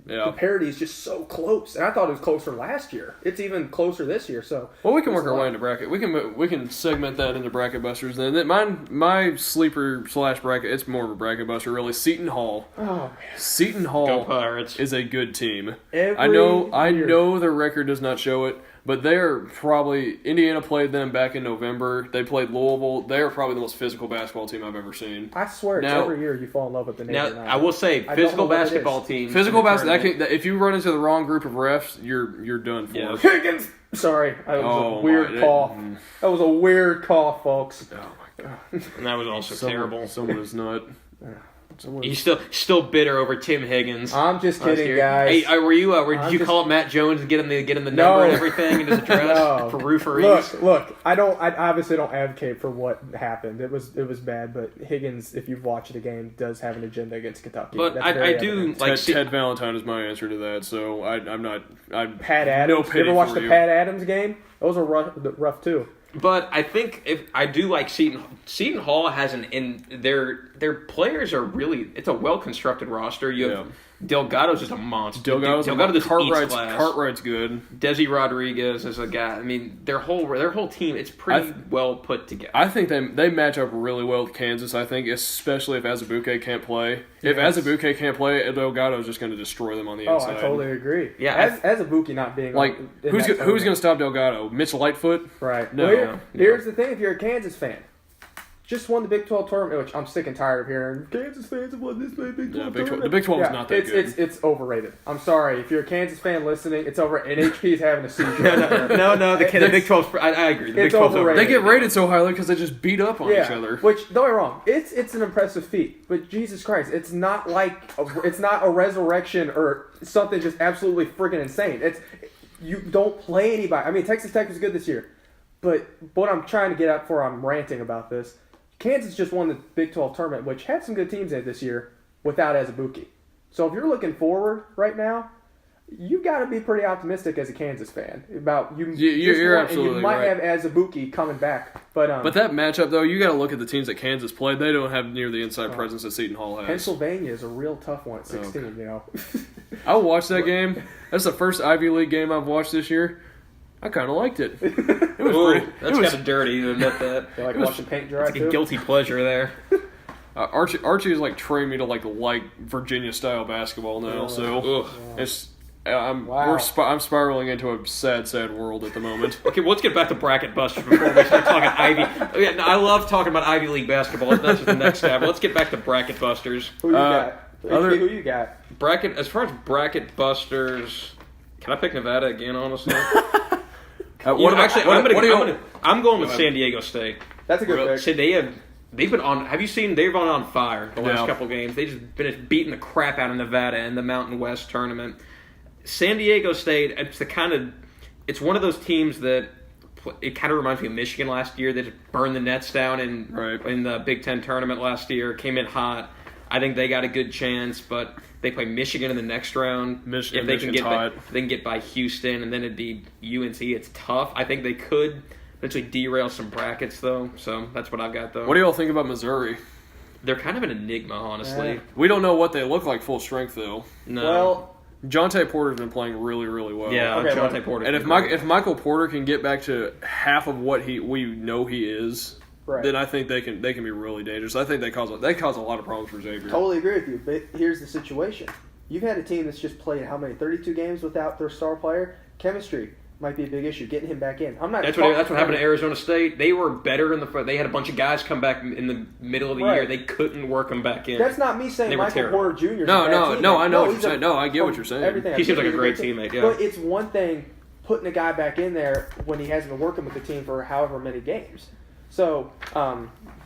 B: Yeah.
C: the parity is just so close. And I thought it was closer last year. It's even closer this year. So
B: Well, we can work
C: there's
B: our
C: a
B: way
C: lot.
B: into bracket. We can segment that into bracket busters. Then my sleeper / bracket. It's more of a bracket buster, really. Seton Hall.
C: Oh man.
B: Seton
A: Go
B: Hall
A: Pirates.
B: is a good team.
C: Every
B: I
C: year.
B: know their record does not show it, but they're probably Indiana played them back in November. They played Louisville. They are probably the most physical basketball team I've ever seen.
C: I swear it's
B: Now-
C: every year you fall in love with the name.
A: Now,
C: or not.
A: I will say,
C: I don't
A: physical
C: know what it
A: basketball
C: is.
A: teams.
B: Physical
A: in the
B: basketball.
A: tournament-
B: If you run into the wrong group of refs, you're done for.
A: Yeah.
C: Higgins. Sorry, that was
B: Oh,
C: a weird
B: my-
C: cough. That was a weird cough, folks.
B: Oh my god.
A: And that was also terrible.
B: Someone is not.
A: He's still bitter over Tim Higgins.
C: I'm just
A: last
C: kidding,
A: year.
C: guys.
A: Hey, were you? Did
C: I'm
A: you
C: just-
A: call up Matt Jones and get him the
C: No.
A: number and everything in his address
C: No.
A: for rooferees?
C: Look. I obviously don't advocate for what happened. It was bad, but Higgins, if you've watched the game, does have an agenda against Kentucky.
A: But
C: That's
A: I
C: very
A: do
C: evident.
A: like
B: Ted Valentine is my answer to that. So I'm not. I'm
C: Pat Adams.
B: No pity
C: you ever watch
B: for
C: the
B: you.
C: Pat Adams game? Those are rough too.
A: But I think if I do like Seton Hall has their players are really it's a well constructed roster. You have Delgado's just a monster.
B: Delgado's
A: Delgado just eats glass.
B: Cartwright's good.
A: Desi Rodriguez is a guy. I mean, their whole team it's pretty well put together.
B: I think they match up really well with Kansas. I think, especially if Azubuike can't play. If
C: Yes.
B: Azubuike can't play, Delgado's just going to destroy them on the
C: Oh,
B: inside.
C: I totally agree.
A: Yeah,
C: as Ibuki not being
B: Like
C: in
B: who's
C: that
B: going
C: tournament.
B: to stop Delgado? Mitch Lightfoot?
C: Right.
B: No,
C: Well,
B: no.
C: here's the thing: if you're a Kansas fan, just won the Big 12 tournament, which I'm sick and tired of hearing. Kansas fans have won this Big 12
B: Yeah,
C: tournament.
B: the Big 12 is not that
C: it's,
B: good.
C: It's overrated. I'm sorry. If you're a Kansas fan listening, it's over. And HP's having a seizure.
A: no, the Big 12's. I agree. The Big
C: It's
A: 12's
C: overrated.
B: They get rated so highly because they just beat up on each other.
C: Which, don't get me wrong, it's an impressive feat. But Jesus Christ, it's not it's not a resurrection or something just absolutely freaking insane. You don't play anybody. I mean, Texas Tech was good this year, but what I'm trying to get at before I'm ranting about this, Kansas just won the Big 12 tournament, which had some good teams in it this year without Azubuike. So if you're looking forward right now, you got to be pretty optimistic as a Kansas fan about you.
B: You're
C: and
B: absolutely
C: you might
B: right.
C: have Azubuike coming back, but
B: But that matchup, though, you got to look at the teams that Kansas played. They don't have near the inside presence that Seton Hall has.
C: Pennsylvania is a real tough one at 16. You know,
B: I watched that game. That's the first Ivy League game I've watched this year. I kind of liked it. It was
A: Ooh,
B: pretty.
A: that's
B: It was,
A: kind of dirty to admit that.
C: you like watching paint dry
A: It's a
C: too.
A: guilty pleasure there.
B: Archie has like trained me to like Virginia style basketball now. So
A: Ugh.
B: it's
C: Wow.
B: I'm spiraling into a sad world at the moment.
A: Okay, well, let's get back to bracket busters before we start talking Ivy. Yeah, no, I love talking about Ivy League basketball. That's just the next tab. But let's get back to bracket busters.
C: Who you
B: Uh,
C: got?
B: other-
C: Who you got?
A: As far as bracket busters, can I pick Nevada again? Honestly,
B: What
A: You know,
B: about,
A: actually,
B: what, what do you,
A: I'm going with
B: Go ahead.
A: San Diego State.
C: That's a good pick.
A: So they've been on. Have you seen? They've been on fire the last
B: Yeah.
A: couple games. They just been beating the crap out of Nevada in the Mountain West tournament. San Diego State. It's one of those teams that it kind of reminds me of Michigan last year. They just burned the nets down in the Big Ten tournament last year. Came in hot. I think they got a good chance, but they play Michigan in the next round.
B: Michigan,
A: if they can
B: Michigan's
A: get by,
B: hot.
A: they can get by Houston, and then it'd be UNC. It's tough. I think they could eventually derail some brackets, though. So that's what I've got, though.
B: what do y'all think about Missouri?
A: They're kind of an enigma, honestly.
C: Yeah.
B: We don't know what they look like full strength though.
A: No.
C: Well,
B: Jonte Porter's been playing really well.
A: yeah,
C: Okay,
A: Jonte
C: well,
A: Porter.
B: And if Michael Porter can get back to half of what we know he is,
C: right.
B: then I think they can be really dangerous. I think they cause a lot of problems for Xavier.
C: Totally agree with you, but here's the situation. You've had a team that's just played how many? 32 games without their star player? Chemistry. might be a big issue. Getting him back in. I'm not.
A: That's what happened to Arizona State. They were better in the. They had a bunch of guys come back in the middle of the year. They couldn't work them back in.
C: That's not me saying Michael
A: terrible.
C: Porter Jr. is
B: No,
C: a bad teammate.
B: no, I know what you're
C: he's a-
B: saying. No, I get what you're saying.
C: Everything.
A: He seems like a great teammate. Yeah.
C: But it's one thing putting a guy back in there when he hasn't been working with the team for however many games. So,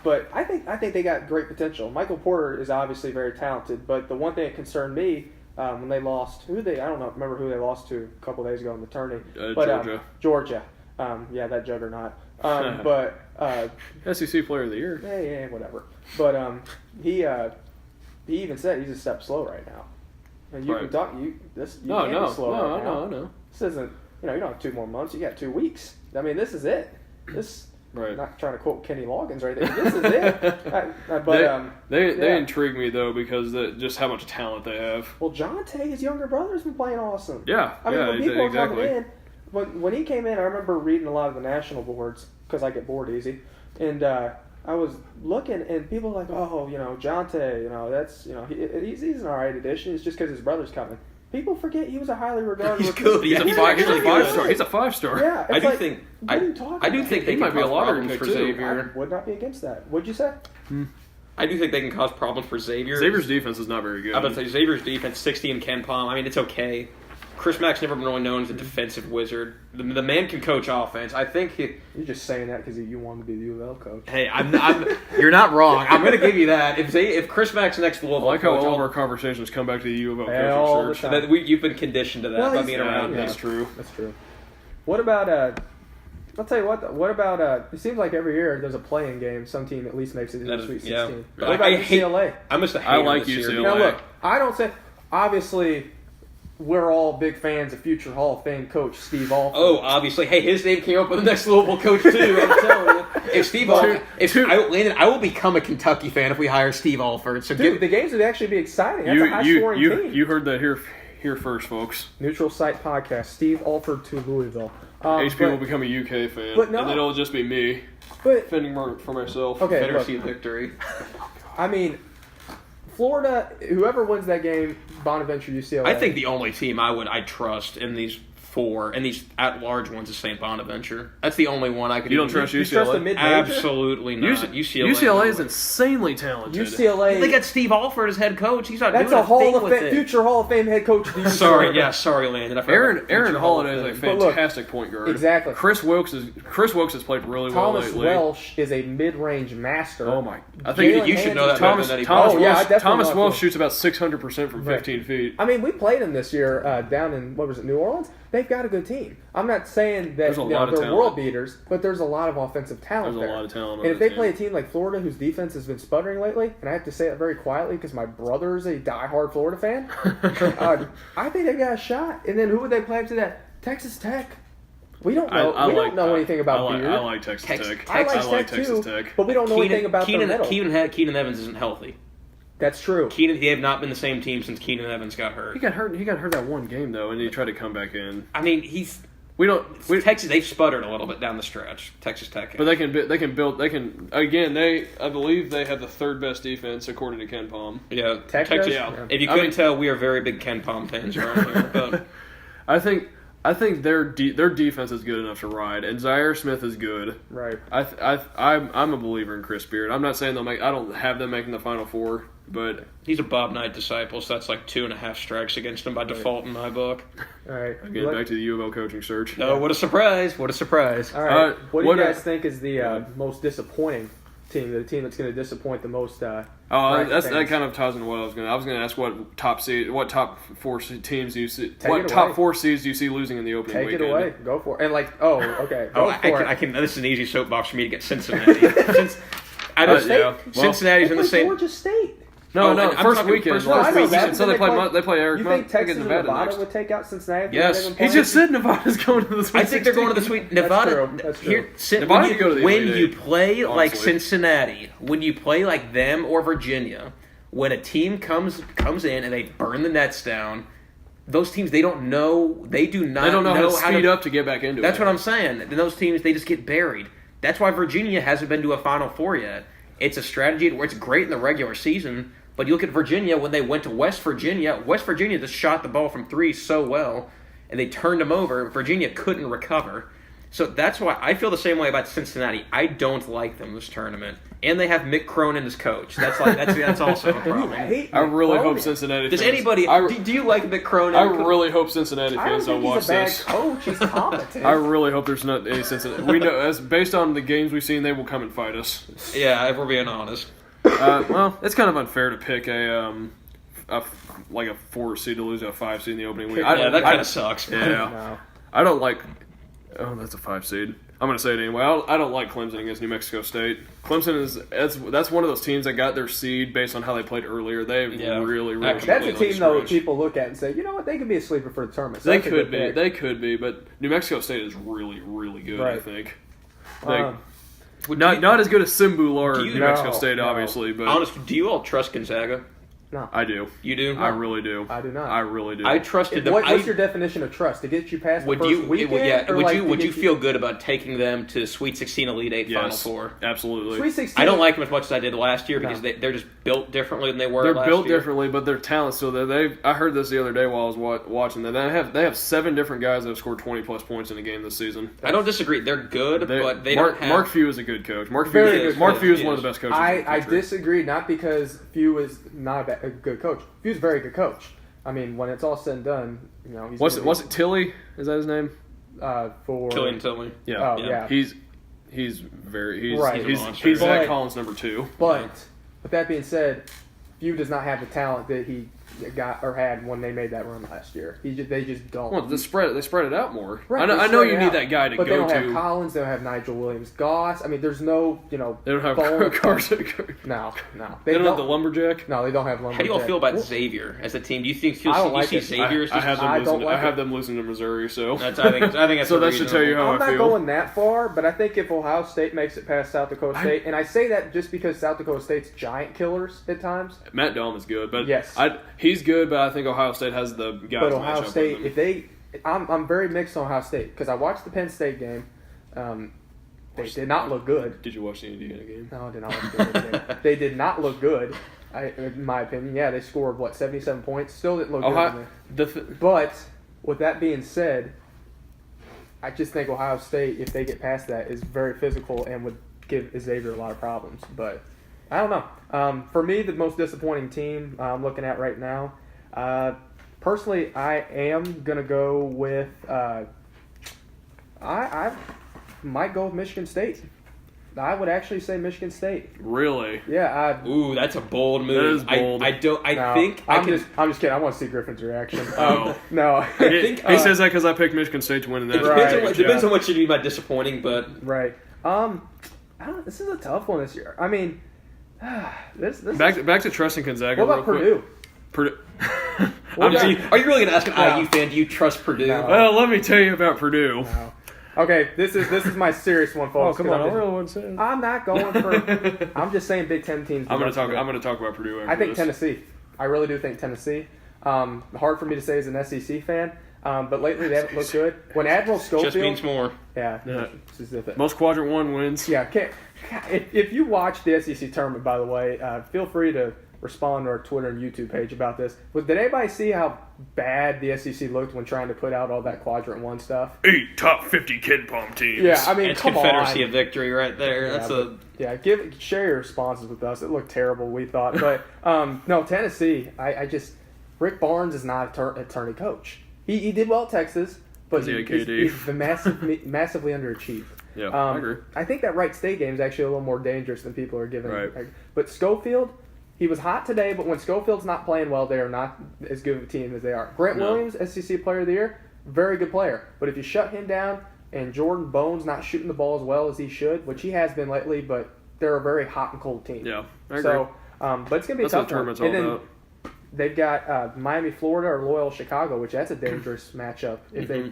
C: but I think they got great potential. Michael Porter is obviously very talented, but the one thing that concerned me when they lost, I don't know, remember who they lost to a couple days ago in the tourney.
B: Georgia.
C: Georgia. Yeah, that juggernaut. But
B: SEC Player of the Year.
C: yeah, whatever. But he even said he's a step slow right now. And you can talk. You can't be slow right now.
B: No.
C: This isn't. You don't have 2 more months. You got 2 weeks. I mean, this is it. This.
B: Right.
C: I'm not trying to quote Kenny Loggins right there. This is it.
B: They intrigue me though because just how much talent they have.
C: Well, Jonte, his younger brother's been playing awesome.
B: Yeah.
C: I mean, when people
B: exactly.
C: are coming in, when he came in, I remember reading a lot of the national boards because I get bored easy, and I was looking, and people were like, oh, Jonte, that's, he's an alright addition. It's just because his brother's coming. People forget he was a highly regarded.
A: He's good.
B: He's a
A: He's
B: five-star. He's a 5-star.
C: Yeah,
A: I
C: it's
A: do
C: like,
A: think.
C: what are you talking
A: I do
C: about?
A: think they
B: He
A: can
B: might be a
A: cause
B: lottery
A: problems
B: pick,
A: for
B: too.
A: Xavier.
C: I would not be against that. What'd you say?
A: I do think they can cause problems for Xavier.
B: Xavier's defense is not very good.
A: I was about to say Xavier's defense, 60 in Ken Palm. I mean, it's okay. Chris Mack's never been really known as a defensive wizard. The man can coach offense. I think
C: You're just saying that because you wanted to be the U of L coach.
A: Hey, you're not wrong. I'm going to give you that. If Chris Mack's next
B: I
A: Louisville
B: like how
A: coach,
B: all of our conversations come back to the U of L
C: All
B: coaching
C: the
B: search.
C: time.
A: you've been conditioned to that
C: Well,
A: by
C: he's-
A: being around.
B: That's
A: me.
B: true.
C: That's true. What about I'll tell you what about it seems like every year there's a playing game. Some team at least makes it into
A: That
C: the
A: is-
C: Sweet 16.
A: yeah.
C: What about
A: I hate-
C: UCLA?
A: I'm just a hater
B: I like
A: this year.
B: UCLA.
C: Now look, I don't say obviously we're all big fans of future Hall of Fame coach Steve Alford.
A: Oh, obviously. Hey, his name came up with the next Louisville coach too. I'm telling you. If Steve Alford, I will become a Kentucky fan if we hire Steve Alford. So
C: Dude, the games would actually be exciting. That's a high scoring team.
B: You heard that here first, folks.
C: Neutral Site Podcast. Steve Alford to Louisville.
B: HP will become a UK fan,
C: but no.
B: and then it'll just be me
C: But
B: defending for myself.
C: okay,
A: better
C: look,
A: see a victory.
C: I mean, Florida. Whoever wins that game, Bonaventure, UCLA.
A: I think the only team I trust in these four and these at-large ones is St. Bonaventure. That's the only one I could.
B: You don't trust
C: you trust the
B: UCLA?
C: mid-major?
A: Absolutely not.
B: UCLA is insanely talented.
C: UCLA.
A: They got Steve Alford as head coach. He's not
C: That's
A: doing
C: a Hall
A: thing
C: of
A: with
C: Fame,
A: it.
C: future Hall of Fame head coach. Of the
A: Sorry,
C: UCLA.
A: sorry, Landon. I forgot about
B: Aaron
A: future Hall of
B: Holiday is a
A: Fame.
C: But look,
B: fantastic point guard.
C: exactly.
B: Chris Wilkes has played really well
C: Thomas
B: lately.
C: Welsh is a mid-range master.
B: Oh my! I think
C: Jalen
A: you should know that
B: Thomas
A: better than
B: Thomas
C: Oh, yeah, I
B: Welsh,
C: definitely
B: Thomas
C: know
B: Welsh
C: that.
B: shoots about 600% from 15 feet.
C: I mean, we played them this year down in New Orleans. They've got a good team. I'm not saying that
B: There's a lot of
C: they're
B: talent.
C: world beaters, but there's a lot of offensive talent
B: There's a
C: there.
B: lot of talent on
C: And if
B: that
C: they play a
B: team.
C: team like Florida, whose defense has been sputtering lately, and I have to say it very quietly because my brother's a diehard Florida fan, I think they got a shot. And then who would they play after that? Texas Tech. We don't know. We don't know anything about Beard.
B: I like Texas
A: Tex-
B: Tech.
C: I like
B: I like
C: Tech
B: Texas
C: too,
B: Tech.
C: but we don't know anything about their middle.
A: Keenan Evans isn't healthy.
C: That's true.
A: They have not been the same team since Keenan Evans got hurt.
B: He got hurt that one game though, and he tried to come back in.
A: I mean, Texas. They've sputtered a little bit down the stretch. Texas Tech.
B: But they can build. I believe they have the third best defense according to Ken Palm.
A: Yeah,
C: Tech
A: Texas.
C: does?
A: Yeah.
C: Yeah.
A: If you couldn't tell, we are very big Ken Palm fans around here. But
B: I think their defense is good enough to ride, and Zaire Smith is good.
C: Right.
B: I'm a believer in Chris Beard. I'm not saying I don't have them making the Final Four, but
A: he's a Bob Knight disciple, so that's like 2.5 strikes against him by default in my book.
C: All right.
B: again, back to the U of L coaching search.
A: No, what a surprise! What a surprise!
C: All right. What do you
B: what-
C: guys think is the most disappointing team? The team that's going to disappoint the most? Bracket
B: That
C: fans?
B: kind of ties into what I was going to ask. What top four teams do you see?
C: Take
B: What
C: it
B: top
C: away.
B: 4 seeds do you see losing in the opening
C: Take
B: weekend?
C: it away. Go for it. And okay. Go for it.
A: I can. This is an easy soapbox for me to get Cincinnati. Cincinnati's in the
C: It's
A: same.
C: Georgia State.
B: No,
A: and I'm
B: first
A: talking
B: weekend.
A: first- No, I know
B: First
C: that,
B: weekend. So
C: but
B: they play Eric.
C: You think
B: they get
C: Texas and
B: Nevada
C: Nevada
B: next.
C: would take out Cincinnati?
A: Yes.
B: He just said Nevada's going to the Sweet
A: I think they're going to the
B: 16.
A: Sweet Nevada.
C: true. That's true.
B: Nevada could go to the
A: when
B: Elite
A: you
B: Eight,
A: play like
B: honestly.
A: Cincinnati, when you play like them or Virginia, when a team comes in and they burn the nets down, those teams they don't know. They do not.
B: They don't know how to
A: how
B: speed up to get back into it.
A: That's what I'm saying. And those teams they just get buried. That's why Virginia hasn't been to a Final Four yet. It's a strategy where it's great in the regular season, but you look at Virginia when they went to West Virginia. West Virginia just shot the ball from three so well, and they turned them over. Virginia couldn't recover. So that's why I feel the same way about Cincinnati. I don't like them this tournament, and they have Mick Cronin as coach. That's also a problem.
B: I really hope Cincinnati.
A: Does
B: fans,
A: anybody? Do you like Mick Cronin?
B: I really hope Cincinnati
C: I
B: fans
C: don't
B: don't
C: think
B: watch
C: he's a bad
B: this.
C: coach. He's competent.
B: I really hope there's not any Cincinnati. We know, as based on the games we've seen, they will come and fight us.
A: Yeah, if we're being honest.
B: Well, it's kind of unfair to pick a 4 seed to lose a 5 seed in the opening week.
A: Yeah, that kind of sucks.
B: Yeah,
C: No.
B: I don't like. Oh, that's a 5 seed. I'm going to say it anyway. I don't like Clemson against New Mexico State. Clemson that's one of those teams that got their seed based on how they played earlier. They've really
A: Actually,
C: That's a
A: completely
C: team, though,
A: stretched.
C: people look at and say, you know what, they could be a sleeper for the tournament. So
B: They
C: that's a good
B: could be.
C: pick.
B: They could be, but New Mexico State is really, really good. I
C: Right.
B: think.
C: Um,
B: Not as good as Simbu or
A: Do you-
B: New Mexico
C: No,
B: State,
C: no.
B: obviously, but
A: Honest, do you all trust Gonzaga?
C: no,
B: I do.
A: You do?
B: I really do.
C: I do not.
B: I really do.
A: I trusted them.
C: What's your definition of trust? To get you past the
A: Would
C: first
A: you?
C: weekend? Or like to
A: Would
C: get
A: you feel good about taking them to Sweet 16, Elite 8, Final
B: Yes,
A: Four?
B: absolutely.
C: Sweet 16?
A: I don't like them as much as I did last year because
C: No.
A: they're just built differently than they were
B: They're
A: last
B: built
A: year.
B: differently, but their talent still there. I heard this the other day while I was watching them. They have 7 different guys that have scored 20-plus points in a game this season.
A: I don't disagree. They're good, but they
B: Mark,
A: don't have...
B: Mark Few is a good coach. Mark
C: Very
B: Few,
C: good
B: Mark
C: coach.
B: Few is
A: He
B: one
A: is.
B: of the best coaches. in the
C: I
B: country.
C: disagree, not because Few is not a good coach. Few's a very good coach. I mean, when it's all said and done, you know, he's
B: Was
C: gonna
B: it Tilly? Is that his name?
C: for
A: Killian Tilly.
B: Yeah.
C: Oh yeah.
B: He's
C: Right.
B: he's
A: monster.
B: Zach
C: But-
B: Collins number 2.
C: But with that being said, Few does not have the talent that he got or had when they made that run last year. They just don't.
B: Well, they spread it out more.
C: Right,
B: I
C: they
B: know
C: spread
B: you
C: it
B: need
C: out.
B: that guy to
C: But
B: go
C: they don't
B: to.
C: have Collins. They don't have Nigel Williams Goss. I mean, there's no
B: They don't have
C: bone-
B: Carson.
C: No.
B: They don't have the lumberjack.
C: No, they don't have Lumberjack.
A: How do you all feel about Xavier as a team? Do you think
C: I don't
A: you
C: like
A: see
C: it.
A: Xavier as
B: I have them
C: I
B: losing.
C: don't like
B: I have
C: it.
B: them losing to Missouri. So
A: I think that's
B: So that should tell you how
C: I'm
B: I
C: not
B: feel.
C: going that far, but I think if Ohio State makes it past South Dakota State, and I say that just because South Dakota State's giant killers at times,
B: Matt Dahlm is good, but
C: Yes.
B: he's good. But I think Ohio State has the guys.
C: but
B: to
C: Ohio
B: match up
C: State,
B: with them.
C: I'm very mixed on Ohio State because I watched the Penn State game. They did not look good.
B: Did you watch the Indiana game?
C: No, did not look good. They did not look good, in my opinion. Yeah, they scored 77 points. Still didn't look good.
B: Ohio,
C: But with that being said, I just think Ohio State, if they get past that, is very physical and would give Xavier a lot of problems. But I don't know. For me, the most disappointing team I'm looking at right now, personally, I am gonna go with. I might go with Michigan State. I would actually say Michigan State.
B: really?
C: Yeah,
A: Ooh, that's a bold move.
B: That is bold.
A: I don't. I
C: no,
A: think I
C: I'm
A: can.
C: I'm just kidding. I want to see Griffin's reaction.
B: Oh.
C: No.
A: think,
B: he says that because I picked Michigan State to win in that.
A: It depends,
C: Right.
A: on, it depends on what you mean by disappointing, but
C: Right. This is a tough one this year. I mean, this
B: Back to trusting Gonzaga.
C: what about
B: real quick.
C: Purdue?
B: Purdue.
C: What about-
A: are you really going to ask an
C: No.
A: IU fan? Do you trust Purdue?
C: No.
B: Well, let me tell you about Purdue.
C: No. Okay, this is my serious one,
B: Oh,
C: folks.
B: come
C: 'cause
B: on! I
C: I'm,
B: really want to say it.
C: I'm not going for. I'm just saying Big Ten teams.
B: I'm
C: deserve
B: gonna
C: to
B: talk.
C: go.
B: I'm gonna talk about Purdue. After
C: I think
B: this.
C: Tennessee. I really do think Tennessee. Hard for me to say as an SEC fan, but lately they haven't looked good. When Admiral Schofield,
A: Just means more.
C: yeah,
B: Yeah.
C: this is it.
B: Most quadrant 1 wins.
C: Yeah, if you watch the SEC tournament, by the way, feel free to respond to our Twitter and YouTube page about this. But did anybody see how bad the SEC looked when trying to put out all that quadrant 1 stuff?
B: 8 top 50 kid palm teams.
C: Yeah, I mean,
A: It's
C: come
A: Confederacy
C: on.
A: of Victory right there.
C: Yeah,
A: That's a.
C: Yeah, share your responses with us. It looked terrible, we thought. But no, Tennessee, I just Rick Barnes is not a attorney coach. He did well at Texas, but
B: He had
C: he's
B: KD.
C: been massively underachieved.
B: Yeah, I agree.
C: I think that Wright State game is actually a little more dangerous than people are giving.
B: Right.
C: But Schofield, he was hot today, but when Schofield's not playing well, they are not as good of a team as they are. Grant
B: No.
C: Williams, SEC Player of the Year, very good player. But if you shut him down and Jordan Bones not shooting the ball as well as he should, which he has been lately, but they're a very hot and cold team.
B: Yeah, I agree.
C: So, but it's going to be
B: That's
C: a
B: what
C: tough
B: the
C: one.
B: tournament's all
C: And then
B: about.
C: they've got Miami, Florida, or Loyola, Chicago, which that's a dangerous matchup if they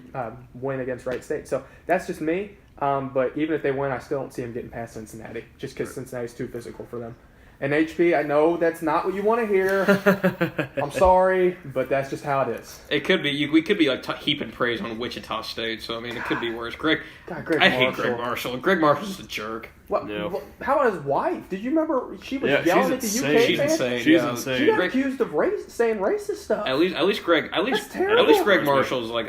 C: win against Wright State. So that's just me. But even if they win, I still don't see them getting past Cincinnati, just because Cincinnati's too physical for them. And HP, I know that's not what you want to hear. I'm sorry, but that's just how it is.
A: It could be. We could be like heaping praise on Wichita State. So I mean, it could be worse. Greg,
C: God, Greg
A: I hate
C: Marshall.
A: Greg Marshall. Greg Marshall's a jerk.
C: What,
B: Yeah.
C: how about his wife? Did you remember she was
B: Yeah, she's
C: yelling at the
B: insane.
C: UK
A: She's
C: fans?
A: insane.
B: She's
A: yeah.
B: insane.
C: She got
A: Greg-
C: accused of saying racist stuff.
A: At least Greg
C: That's terrible.
A: Marshall's like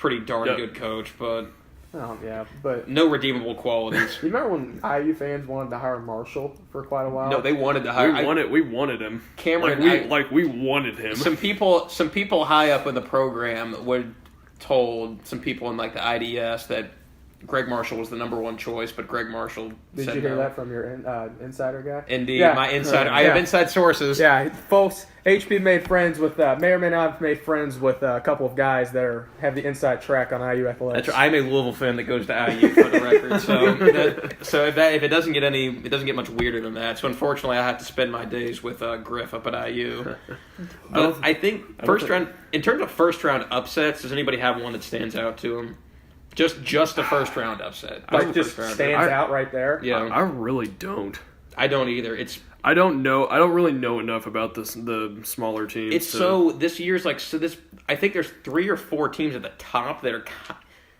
A: pretty darn
B: Yeah.
A: good coach, but
C: Yeah, but
A: no redeemable qualities.
C: you remember when IU fans wanted to hire Marshall for quite a while?
A: No, they wanted to hire
B: We wanted him.
A: Cameron.
B: We wanted him.
A: Some people high up in the program would told some people in like the IDS that Greg Marshall was the number one choice, but Greg Marshall
C: Did
A: said
C: you hear
A: no.
C: that from your insider guy?
A: Indeed,
C: Yeah.
A: my insider. I have
C: Yeah.
A: inside sources.
C: Yeah, folks, HB made friends with, may or may not have made friends with a couple of guys that have the inside track on IU athletics.
A: That's right. I'm a Louisville fan that goes to IU for the record. So if it doesn't get much weirder than that. So unfortunately, I have to spend my days with Griff up at IU. But I think in terms of first round upsets, does anybody have one that stands out to them? Just a first round upset.
C: Like, just stands out right there.
A: Yeah,
B: I really don't.
A: I don't either.
B: I don't know. I don't really know enough about the smaller teams.
A: This year's this. I think there's 3 or 4 teams at the top that are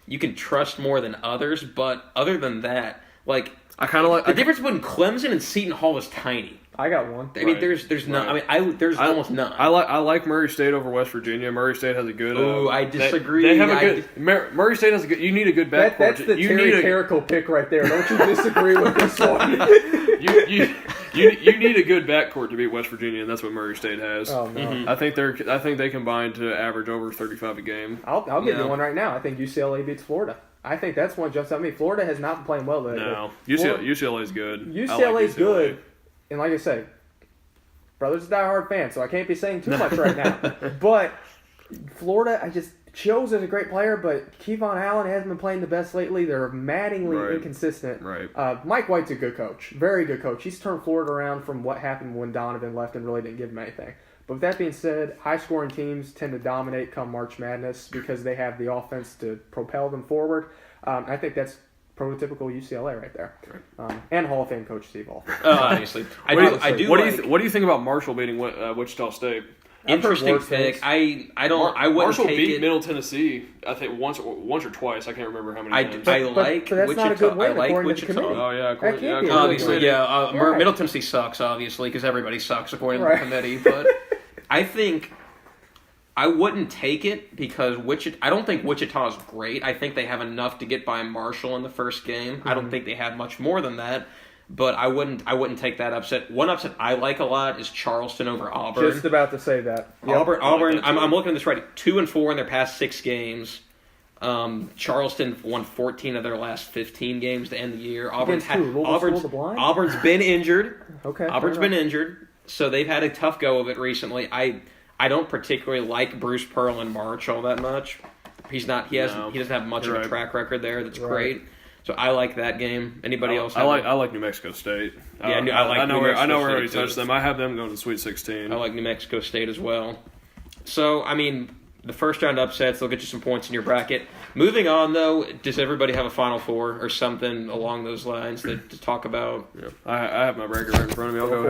A: you can trust more than others. But other than that, like
B: I kind of like
A: the difference between Clemson and Seton Hall is tiny.
C: I got one.
A: I mean,
B: Right.
A: there's none. I mean, there's almost none.
B: I like Murray State over West Virginia. Murray State has a good.
A: Ooh, I disagree.
B: They have a good. Murray State has a good. You need a good backcourt.
C: That's the
B: you
C: Terry
B: need
C: Carrico pick right there. Don't you disagree with this one?
B: you need a good backcourt to beat West Virginia, and that's what Murray State has.
C: Oh no.
A: Mm-hmm.
B: I think they combine to average over 35 a game.
C: I'll give
A: Yeah.
C: you one right now. I think UCLA beats Florida. I think that's one jumps out at me. Florida has not been playing well lately.
B: No, UCLA is good.
C: UCLA's good, and like I say, brother's a diehard fan, so I can't be saying too much right now. But Florida, Joe's is a great player, but Kevon Allen hasn't been playing the best lately. They're maddeningly
B: Right.
C: inconsistent.
B: Right.
C: Mike White's a good coach, very good coach. He's turned Florida around from what happened when Donovan left and really didn't give him anything. But with that being said, high-scoring teams tend to dominate come March Madness because they have the offense to propel them forward. I think that's prototypical UCLA right there, and Hall of Fame coach Steve Hall.
A: Obviously, I do.
B: What do you think about Marshall beating Wichita State?
A: Interesting
C: worse
A: pick.
C: things.
A: I wouldn't
B: Marshall
A: take
B: beat
A: it.
B: Middle Tennessee. I think once or twice. I can't remember how many
A: I
B: times.
A: like
C: but that's
A: Wichita.
C: not a good win
A: I like
C: according to the
A: Wichita.
C: committee.
B: Oh yeah,
C: That can't be a really
A: Obviously,
C: good.
A: yeah.
C: Right.
A: Middle Tennessee sucks, obviously, because everybody sucks according to
C: Right.
A: the committee. But I think I wouldn't take it because I don't think Wichita is great. I think they have enough to get by Marshall in the first game. I don't think they had much more than that. But I wouldn't take that upset. One upset I like a lot is Charleston over Auburn.
C: Just about to say that. Yep.
A: Auburn.
B: that too.
A: I'm looking at this right. 2-4 in their past 6 games. Charleston won 14 of their last 15 games to end the year.
C: Against who? Louisville School of the Blind?
A: Auburn's been injured.
C: Okay.
A: Auburn's
C: fair
A: been
C: enough.
A: injured, so they've had a tough go of it recently. I don't particularly like Bruce Pearl in March all that much. He doesn't have much of a
B: Right.
A: track record there. That's
C: Right.
A: great. So I like that game. Anybody else?
B: I like New Mexico State.
A: Yeah, I like
B: I know
A: New
B: where
A: Mexico
B: I already
A: State, too.
B: touched them. I have them going to Sweet 16.
A: I like New Mexico State as well. So, I mean, the first round upsets, they'll get you some points in your bracket. Moving on, though, does everybody have a Final Four or something along those lines to talk about?
B: Yeah. I have my bracket right in front of me. I'll
C: Go
B: go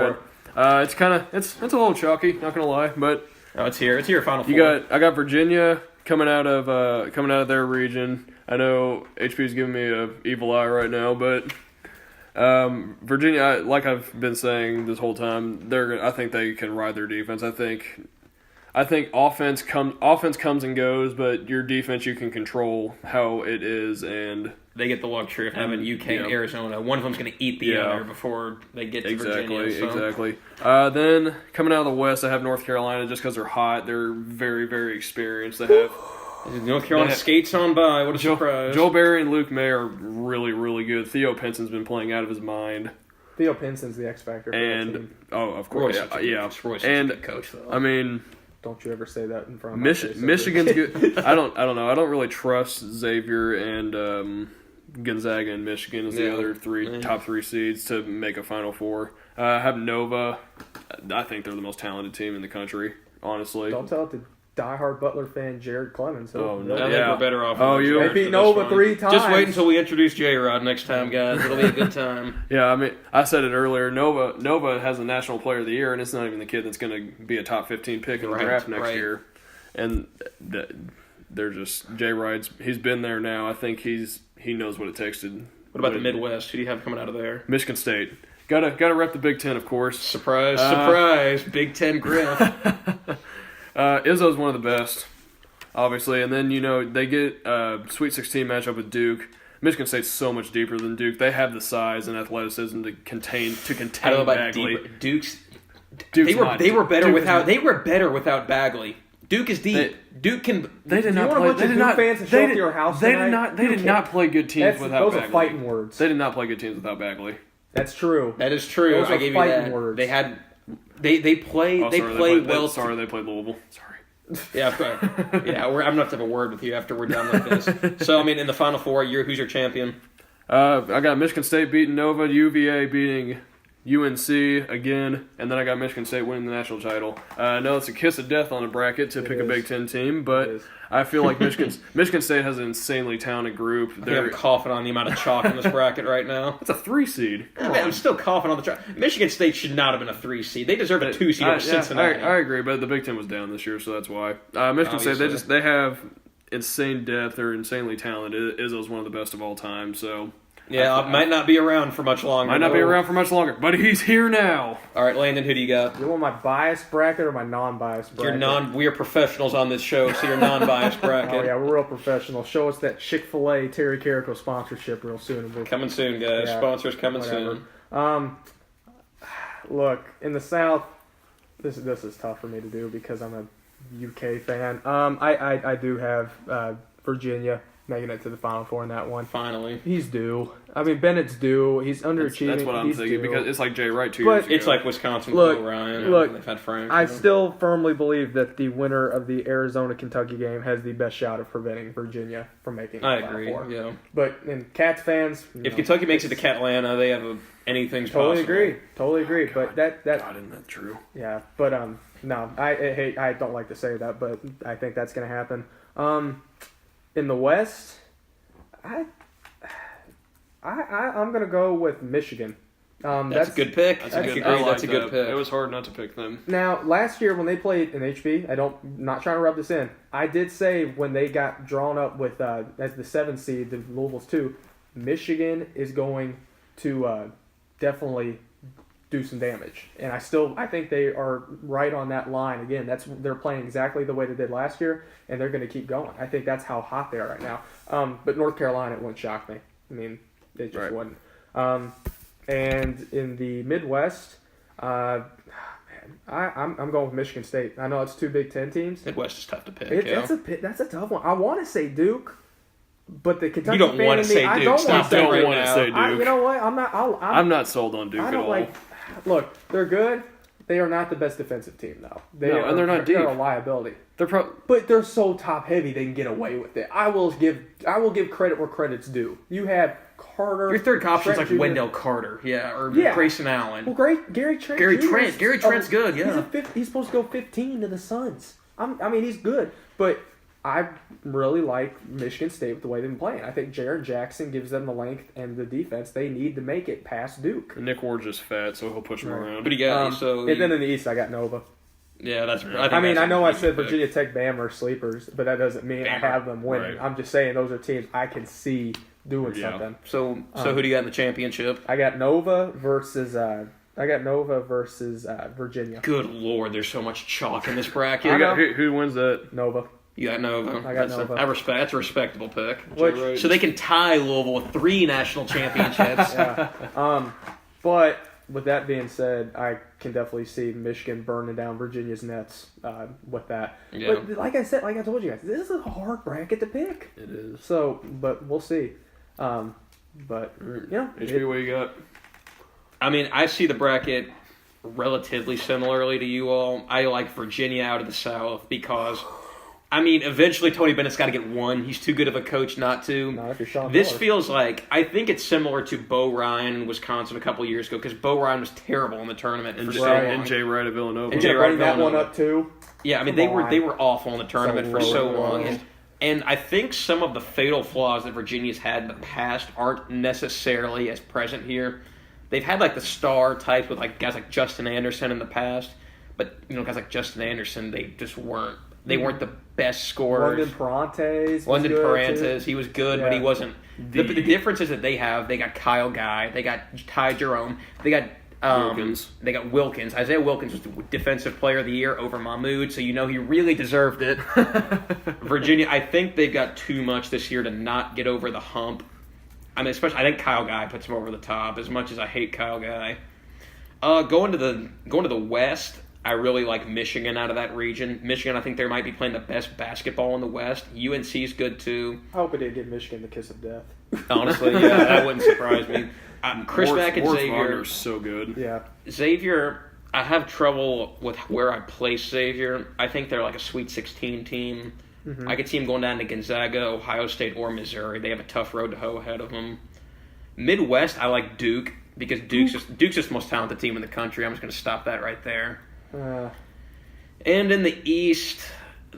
C: for
B: ahead. It's a little chalky, not gonna lie, but
A: Oh, it's here. It's your Final Four.
B: I got Virginia coming out of their region. I know HP's giving me a evil eye right now, but Virginia, like I've been saying this whole time, I think they can ride their defense. I think offense comes and goes, but your defense you can control how it is, and
A: They get the luxury of having UK and
B: yeah.
A: Arizona. One of them's going to eat the
B: Yeah.
A: other before they get to Virginia. So.
B: Exactly. Then coming out of the West, I have North Carolina just because they're hot. They're very, very experienced. They have
A: North Carolina skates on by. What a surprise.
B: Joel Berry and Luke May are really, really good. Theo Pinson's been playing out of his mind,
C: Theo Pinson's the X factor for that
B: and
C: team.
B: of course,
A: Royce
B: and
A: a good coach, though.
B: I mean.
C: Don't you ever say that in front of my face.
B: Michigan's good. I don't know. I don't really trust Xavier and Gonzaga and Michigan as the
A: Yeah.
B: other top three seeds to make a Final Four. I have Nova. I think they're the most talented team in the country, honestly.
C: Don't tell it to diehard Butler fan Jared Clemens.
B: Oh, no.
A: I think
B: Yeah.
A: we're better off.
B: Oh,
A: with
B: you-
A: Jared
C: They
A: for
C: beat
A: this
C: Nova
A: one.
C: 3 times.
A: Just wait until we introduce J-Rod next time, guys. It'll be a good time.
B: Yeah, I mean, I said it earlier. Nova has a National Player of the Year, and it's not even the kid that's going to be a top 15 pick in the
A: Right,
B: draft next
A: right.
B: year. And they're just Jay Ride's. He's been there now. I think he knows what it takes to.
A: What about the
B: win.
A: Midwest? Who do you have coming out of there?
B: Michigan State. Gotta rep the Big Ten, of course.
A: Surprise! Big Ten Griff.
B: Izzo's one of the best. obviously. And then, they get a Sweet 16 matchup with Duke. Michigan State's so much deeper than Duke. They have the size and athleticism to contain
A: I don't know about
B: Bagley.
A: deeper. Duke's
B: Duke's
A: they were better
B: Duke
A: without they were better without Bagley. Duke is deep. Duke can.
B: They did
C: Do you
B: not
C: want a
B: play.
C: bunch
B: They
C: of
B: did
C: Duke
B: not.
C: fans to show
B: They
C: up to
B: did
C: your house
B: They
C: tonight?
B: did not. They did not play good teams without
C: those
B: Bagley.
C: are fighting words.
B: They did not play good teams without Bagley.
C: That's true.
A: That is true.
C: Those
A: I
C: are
A: gave you
C: fighting
A: that.
C: words.
A: They had. They play.
B: Oh,
A: they
B: sorry,
A: play
B: played,
A: well.
B: Sorry, they played Louisville. Sorry.
A: Yeah, I'm gonna have to have a word with you after we're done with this. So, I mean, in the Final Four, who's your champion?
B: I got Michigan State beating Nova, UVA beating UNC again, and then I got Michigan State winning the national title. No, it's a kiss of death on a bracket to pick a
C: is.
B: Big Ten team, but
C: It is.
B: I feel like Michigan State has an insanely talented group.
A: I think I'm coughing on the amount of chalk in this bracket right now.
B: It's a 3 seed.
A: I'm still coughing on the chalk. Michigan State should not have been a 3 seed. They deserve a 2 seed over Cincinnati.
B: I agree, but the Big Ten was down this year, so that's why. Michigan
A: Obviously.
B: State, they have insane depth. They're insanely talented. Izzo's one of the best of all time, so.
A: Yeah, might not be around for much longer.
B: Might not be around for much longer, but he's here now.
A: All right, Landon, who do you got?
C: You want my biased bracket or my non-biased bracket?
A: We are professionals on this show, so you're non-biased bracket.
C: Oh yeah, we're real professional. Show us that Chick-fil-A Terry Carrico sponsorship real soon. And we'll,
A: Coming soon, guys.
C: Yeah,
A: Sponsors coming
C: whatever.
A: soon.
C: Look, in the South, this is tough for me to do because I'm a UK fan. I do have Virginia making it to the Final Four in that one.
A: Finally.
C: He's due. I mean, Bennett's due. He's underachieving.
B: That's what I'm
C: He's
B: thinking,
C: due.
B: because it's like Jay Wright 2
C: But
B: years ago.
A: It's like Wisconsin
C: Look,
A: with Will Ryan.
C: look,
A: They've had Frank.
C: I still firmly believe that the winner of the Arizona-Kentucky game has the best shot of preventing Virginia from making the
A: I
C: Final
A: agree,
C: Four.
A: yeah.
C: But in Cats fans,
A: If Kentucky makes it to Catlanta, they have anything's
C: totally
A: possible.
C: totally agree. But that
B: God, isn't that true?
C: yeah. But no, I don't like to say that, but I think that's going to happen. In the West, I'm going to go with Michigan.
A: That's a good pick.
B: That's
A: I
B: a good,
A: agree.
B: I like
A: That's a good
B: that.
A: pick.
B: It was hard not to pick them.
C: Now, last year when they played in HB, not trying to rub this in. I did say when they got drawn up with as the 7th seed, the Louisville's 2, Michigan is going to definitely do some damage, and I think they are right on that line again. They're playing exactly the way they did last year, and they're going to keep going. I think that's how hot they are right now. But North Carolina wouldn't shock me. I mean, they just
B: Right.
C: wouldn't. And in the Midwest, I'm going with Michigan State. I know it's 2 Big Ten teams.
A: Midwest is tough to pick.
C: That's a tough one. I want to say Duke, but the Kentucky
A: You don't
C: fan
A: want
C: in
A: to
C: me,
A: say
C: I
A: Duke.
C: don't
A: Stop
C: want to
A: that
C: say
B: don't
A: right
B: want to
A: now.
B: say Duke.
C: You know what?
B: I'm not sold on Duke
C: I
B: at
C: don't
B: all.
C: like. Look, they're good. They are not the best defensive team, though.
B: And they're not
C: They're
B: deep.
C: a liability.
B: They're
C: But they're so top heavy they can get away with it. I will give credit where credit's due. You have Carter.
A: Your third option is
C: Trent
A: like
C: Jr.
A: Wendell Carter, or
C: Yeah.
A: Grayson Allen.
C: Well, great, Gary Trent.
A: Gary
C: Jr.
A: Trent. Gary Trent's good, yeah.
C: He's supposed to go 15 to the Suns. I mean, he's good, but I really like Michigan State with the way they've been playing. I think Jaren Jackson gives them the length and the defense they need to make it past Duke.
B: Nick Ward's just fat, so he'll push him around.
A: But you got
C: And then in the East, I got Nova.
A: yeah, that's.
C: I know I said Virginia Tech, Bama are sleepers, but that doesn't mean I
A: Bama,
C: have them winning.
B: right.
C: I'm just saying those are teams I can see doing
B: Yeah.
C: something.
A: So who do you got in the championship?
C: I got Nova versus Virginia.
A: Good lord, there's so much chalk in this
B: Who,
A: bracket.
B: got- who wins that?
C: Nova.
A: You got Nova.
C: I got Nova.
A: That's a respectable pick.
C: Which-
B: Right.
A: So they can tie Louisville with 3 national championships.
C: Yeah. But with that being said, I can definitely see Michigan burning down Virginia's nets with that.
A: Yeah.
C: But like I told you guys, this is a hard bracket to pick.
B: It is.
C: So, but we'll see. But yeah,
B: HB, what you got?
A: I mean, I see the bracket relatively similarly to you all. I like Virginia out of the South because, I mean, eventually Tony Bennett's got to get one. He's too good of a coach not to.
C: not if you're Sean
A: This
C: Miller.
A: feels like, I think it's similar to Bo Ryan in Wisconsin a couple years ago because Bo Ryan was terrible in the tournament for so long.
B: And Jay Wright of Villanova.
A: And
C: You're
A: Jay
C: gonna bring
A: Wright
C: that one
A: Villanova.
C: up too.
A: Yeah, I mean,
C: Come
A: they
C: on.
A: were awful in the tournament for so
C: low.
A: long. And I think some of the fatal flaws that Virginia's had in the past aren't necessarily as present here. They've had like the star types with like guys like Justin Anderson in the past, but guys like Justin Anderson, they just weren't. They weren't the best scorers.
C: London Parantes.
A: London
C: was good,
A: Parantes, he was good, but he
C: Yeah.
A: wasn't. The difference is that they got Kyle Guy, they got Ty Jerome, they got
B: Wilkins.
A: They got Wilkins. Isaiah Wilkins was the Defensive Player of the Year over Mahmoud, so you know he really deserved it. Virginia, I think they've got too much this year to not get over the hump. I mean, especially I think Kyle Guy puts them over the top. As much as I hate Kyle Guy, going to the West, I really like Michigan out of that region. Michigan, I think they might be playing the best basketball in the West. UNC's good too.
C: I hope it didn't give Michigan the kiss of death.
A: Honestly, yeah, that wouldn't surprise me. Chris Mack and
B: Morris
A: Xavier.
B: Wagner's so good.
C: Yeah.
A: Xavier, I have trouble with where I place Xavier. I think they're like a Sweet 16 team.
C: Mm-hmm.
A: I could see them going down to Gonzaga, Ohio State, or Missouri. They have a tough road to hoe ahead of them. Midwest, I like Duke because Duke's just the most talented team in the country. I'm just going to stop that right there. And in the East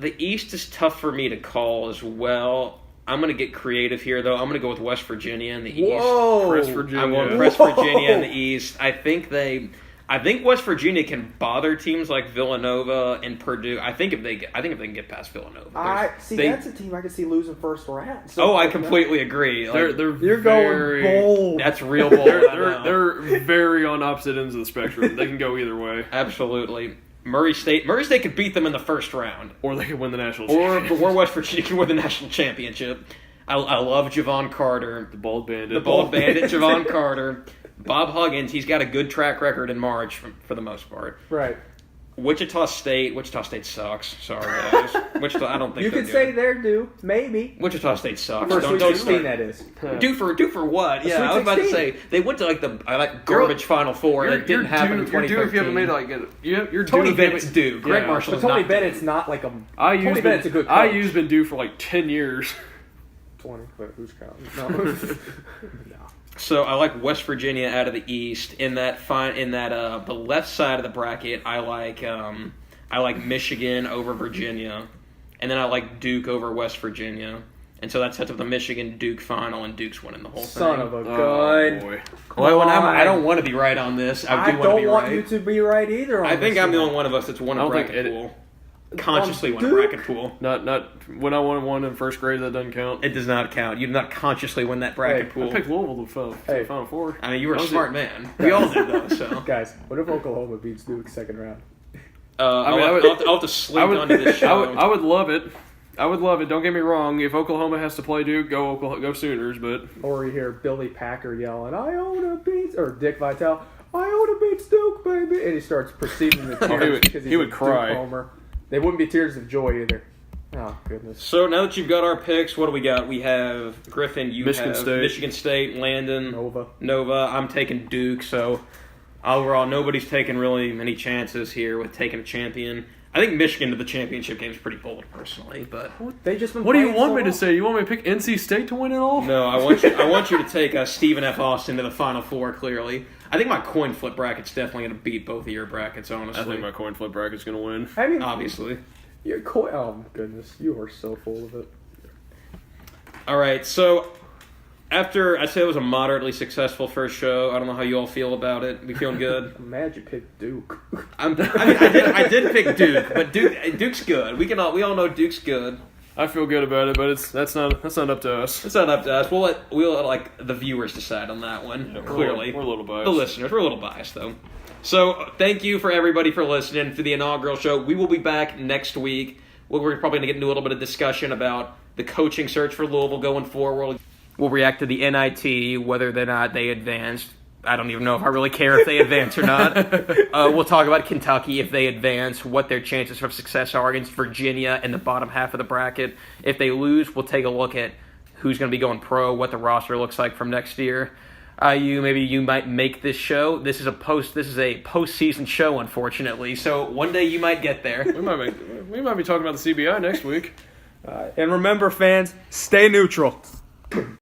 A: is tough for me to call as well. I'm going to get creative here, though. I'm going to go with West Virginia in the East.
C: Whoa!
B: Press Virginia.
A: I'm going West Virginia in the East. I think West Virginia can bother teams like Villanova and Purdue. I think if they can get past Villanova.
C: That's a team I could see losing first round.
A: So, I completely agree. Like,
B: You're
C: going bold.
A: that's real bold.
B: They're very on opposite ends of the spectrum. They can go either way,
A: Absolutely. Murray State could beat them in the first round.
B: or they could win the national championship.
A: Or West Virginia can win the national championship. I love Javon Carter.
B: The bald bandit.
A: The bald bandit, Javon Carter. Bob Huggins, he's got a good track record in March for the most part.
C: Right.
A: Wichita State sucks. Sorry, guys. Wichita, I don't think
C: You
A: they're
C: could
A: good.
C: say they're due, maybe.
A: Wichita State sucks.
C: For
A: Don't
C: Sweet 16,
A: start.
C: that is.
A: Do for what? Yeah,
C: Sweet
A: I was about to
C: 16.
A: say they went to like garbage Final Four that didn't happen in 2013.
B: You're due if you haven't made like you're
A: Tony
B: due if you
A: Bennett's
B: haven't-
A: due. Greg
B: Yeah.
A: Marshall
C: But
A: is
C: Tony
A: not
C: Bennett's
A: due.
C: not like a...
B: IU's
C: Tony Bennett's a good coach.
B: IU's been due for like 10 years.
C: 20, but who's counting? No. No.
A: So I like West Virginia out of the East. In that the left side of the bracket, I like Michigan over Virginia, and then I like Duke over West Virginia. And so that sets up the Michigan-Duke final, and Duke's winning the whole
C: Son
A: thing.
C: of a
B: Oh,
C: gun.
B: boy.
A: Well,
C: Come on.
A: I don't want to be right on this. I do want to
C: don't
A: be
C: want
A: right.
C: you to be right either. On
A: I think
C: this
A: I'm the
C: one.
A: only one of us that's won
B: I
A: a
B: don't think
A: bracket
B: it-
A: pool. Consciously won a
C: Duke?
A: bracket pool.
B: Not when I won one in first grade. That doesn't count.
A: It does not count. You did not consciously win that bracket
C: Hey,
A: pool.
B: I picked Louisville to
C: Hey.
B: the Final Four.
A: I mean, you were a
B: That was
A: smart
B: it.
A: man. We all did, though, so.
C: Guys, what if Oklahoma beats Duke second round?
A: I'll have to slink onto this show.
B: I would love it. I would love it. Don't get me wrong. If Oklahoma has to play Duke, go Sooners. But
C: Or you hear Billy Packer yelling, Iona beats, or Dick Vitale, Iona beats Duke, baby. And he starts proceeding the tears because
B: he would
C: a
B: cry.
C: Duke homer. They wouldn't be tears of joy either. Oh, goodness.
A: So now that you've got our picks, what do we got? We have Griffin, you
B: Michigan
A: have
B: State.
A: Michigan State, Landon,
C: Nova.
A: I'm taking Duke, so overall nobody's taking really any chances here with taking a champion. I think Michigan to the championship game is pretty bold, personally, but
C: They just been
B: what do you
C: playing
B: want
C: so
B: me to
C: well.
B: say? You want me to pick NC State to win it all?
A: no, I want you to take Stephen F. Austin to the Final Four, clearly. I think my coin flip bracket's definitely going to beat both of your brackets, honestly.
B: I think my coin flip bracket's gonna win.
C: I mean,
A: Obviously.
C: oh, goodness. You are so full of it.
A: All right, so after I say it was a moderately successful first show, I don't know how you all feel about it. We feeling good?
C: I'm mad you picked Duke.
A: I did pick Duke, but Duke's good. We all know Duke's good.
B: I feel good about it, but that's not up to us.
A: It's not up to us. We'll let like the viewers decide on that one. Clearly,
B: we're a little biased.
A: The listeners, we're a little biased though. So thank you for everybody for listening to the inaugural show. We will be back next week. We're probably going to get into a little bit of discussion about the coaching search for Louisville going forward. We'll react to the NIT, whether or not they advanced. I don't even know if I really care if they advance or not. We'll talk about Kentucky if they advance, what their chances of success are against Virginia in the bottom half of the bracket. If they lose, we'll take a look at who's going to be going pro, what the roster looks like from next year. Maybe you might make this show. This is a postseason show, unfortunately. So one day you might get there.
B: We might be talking about the CBI next week.
C: And remember, fans, stay neutral.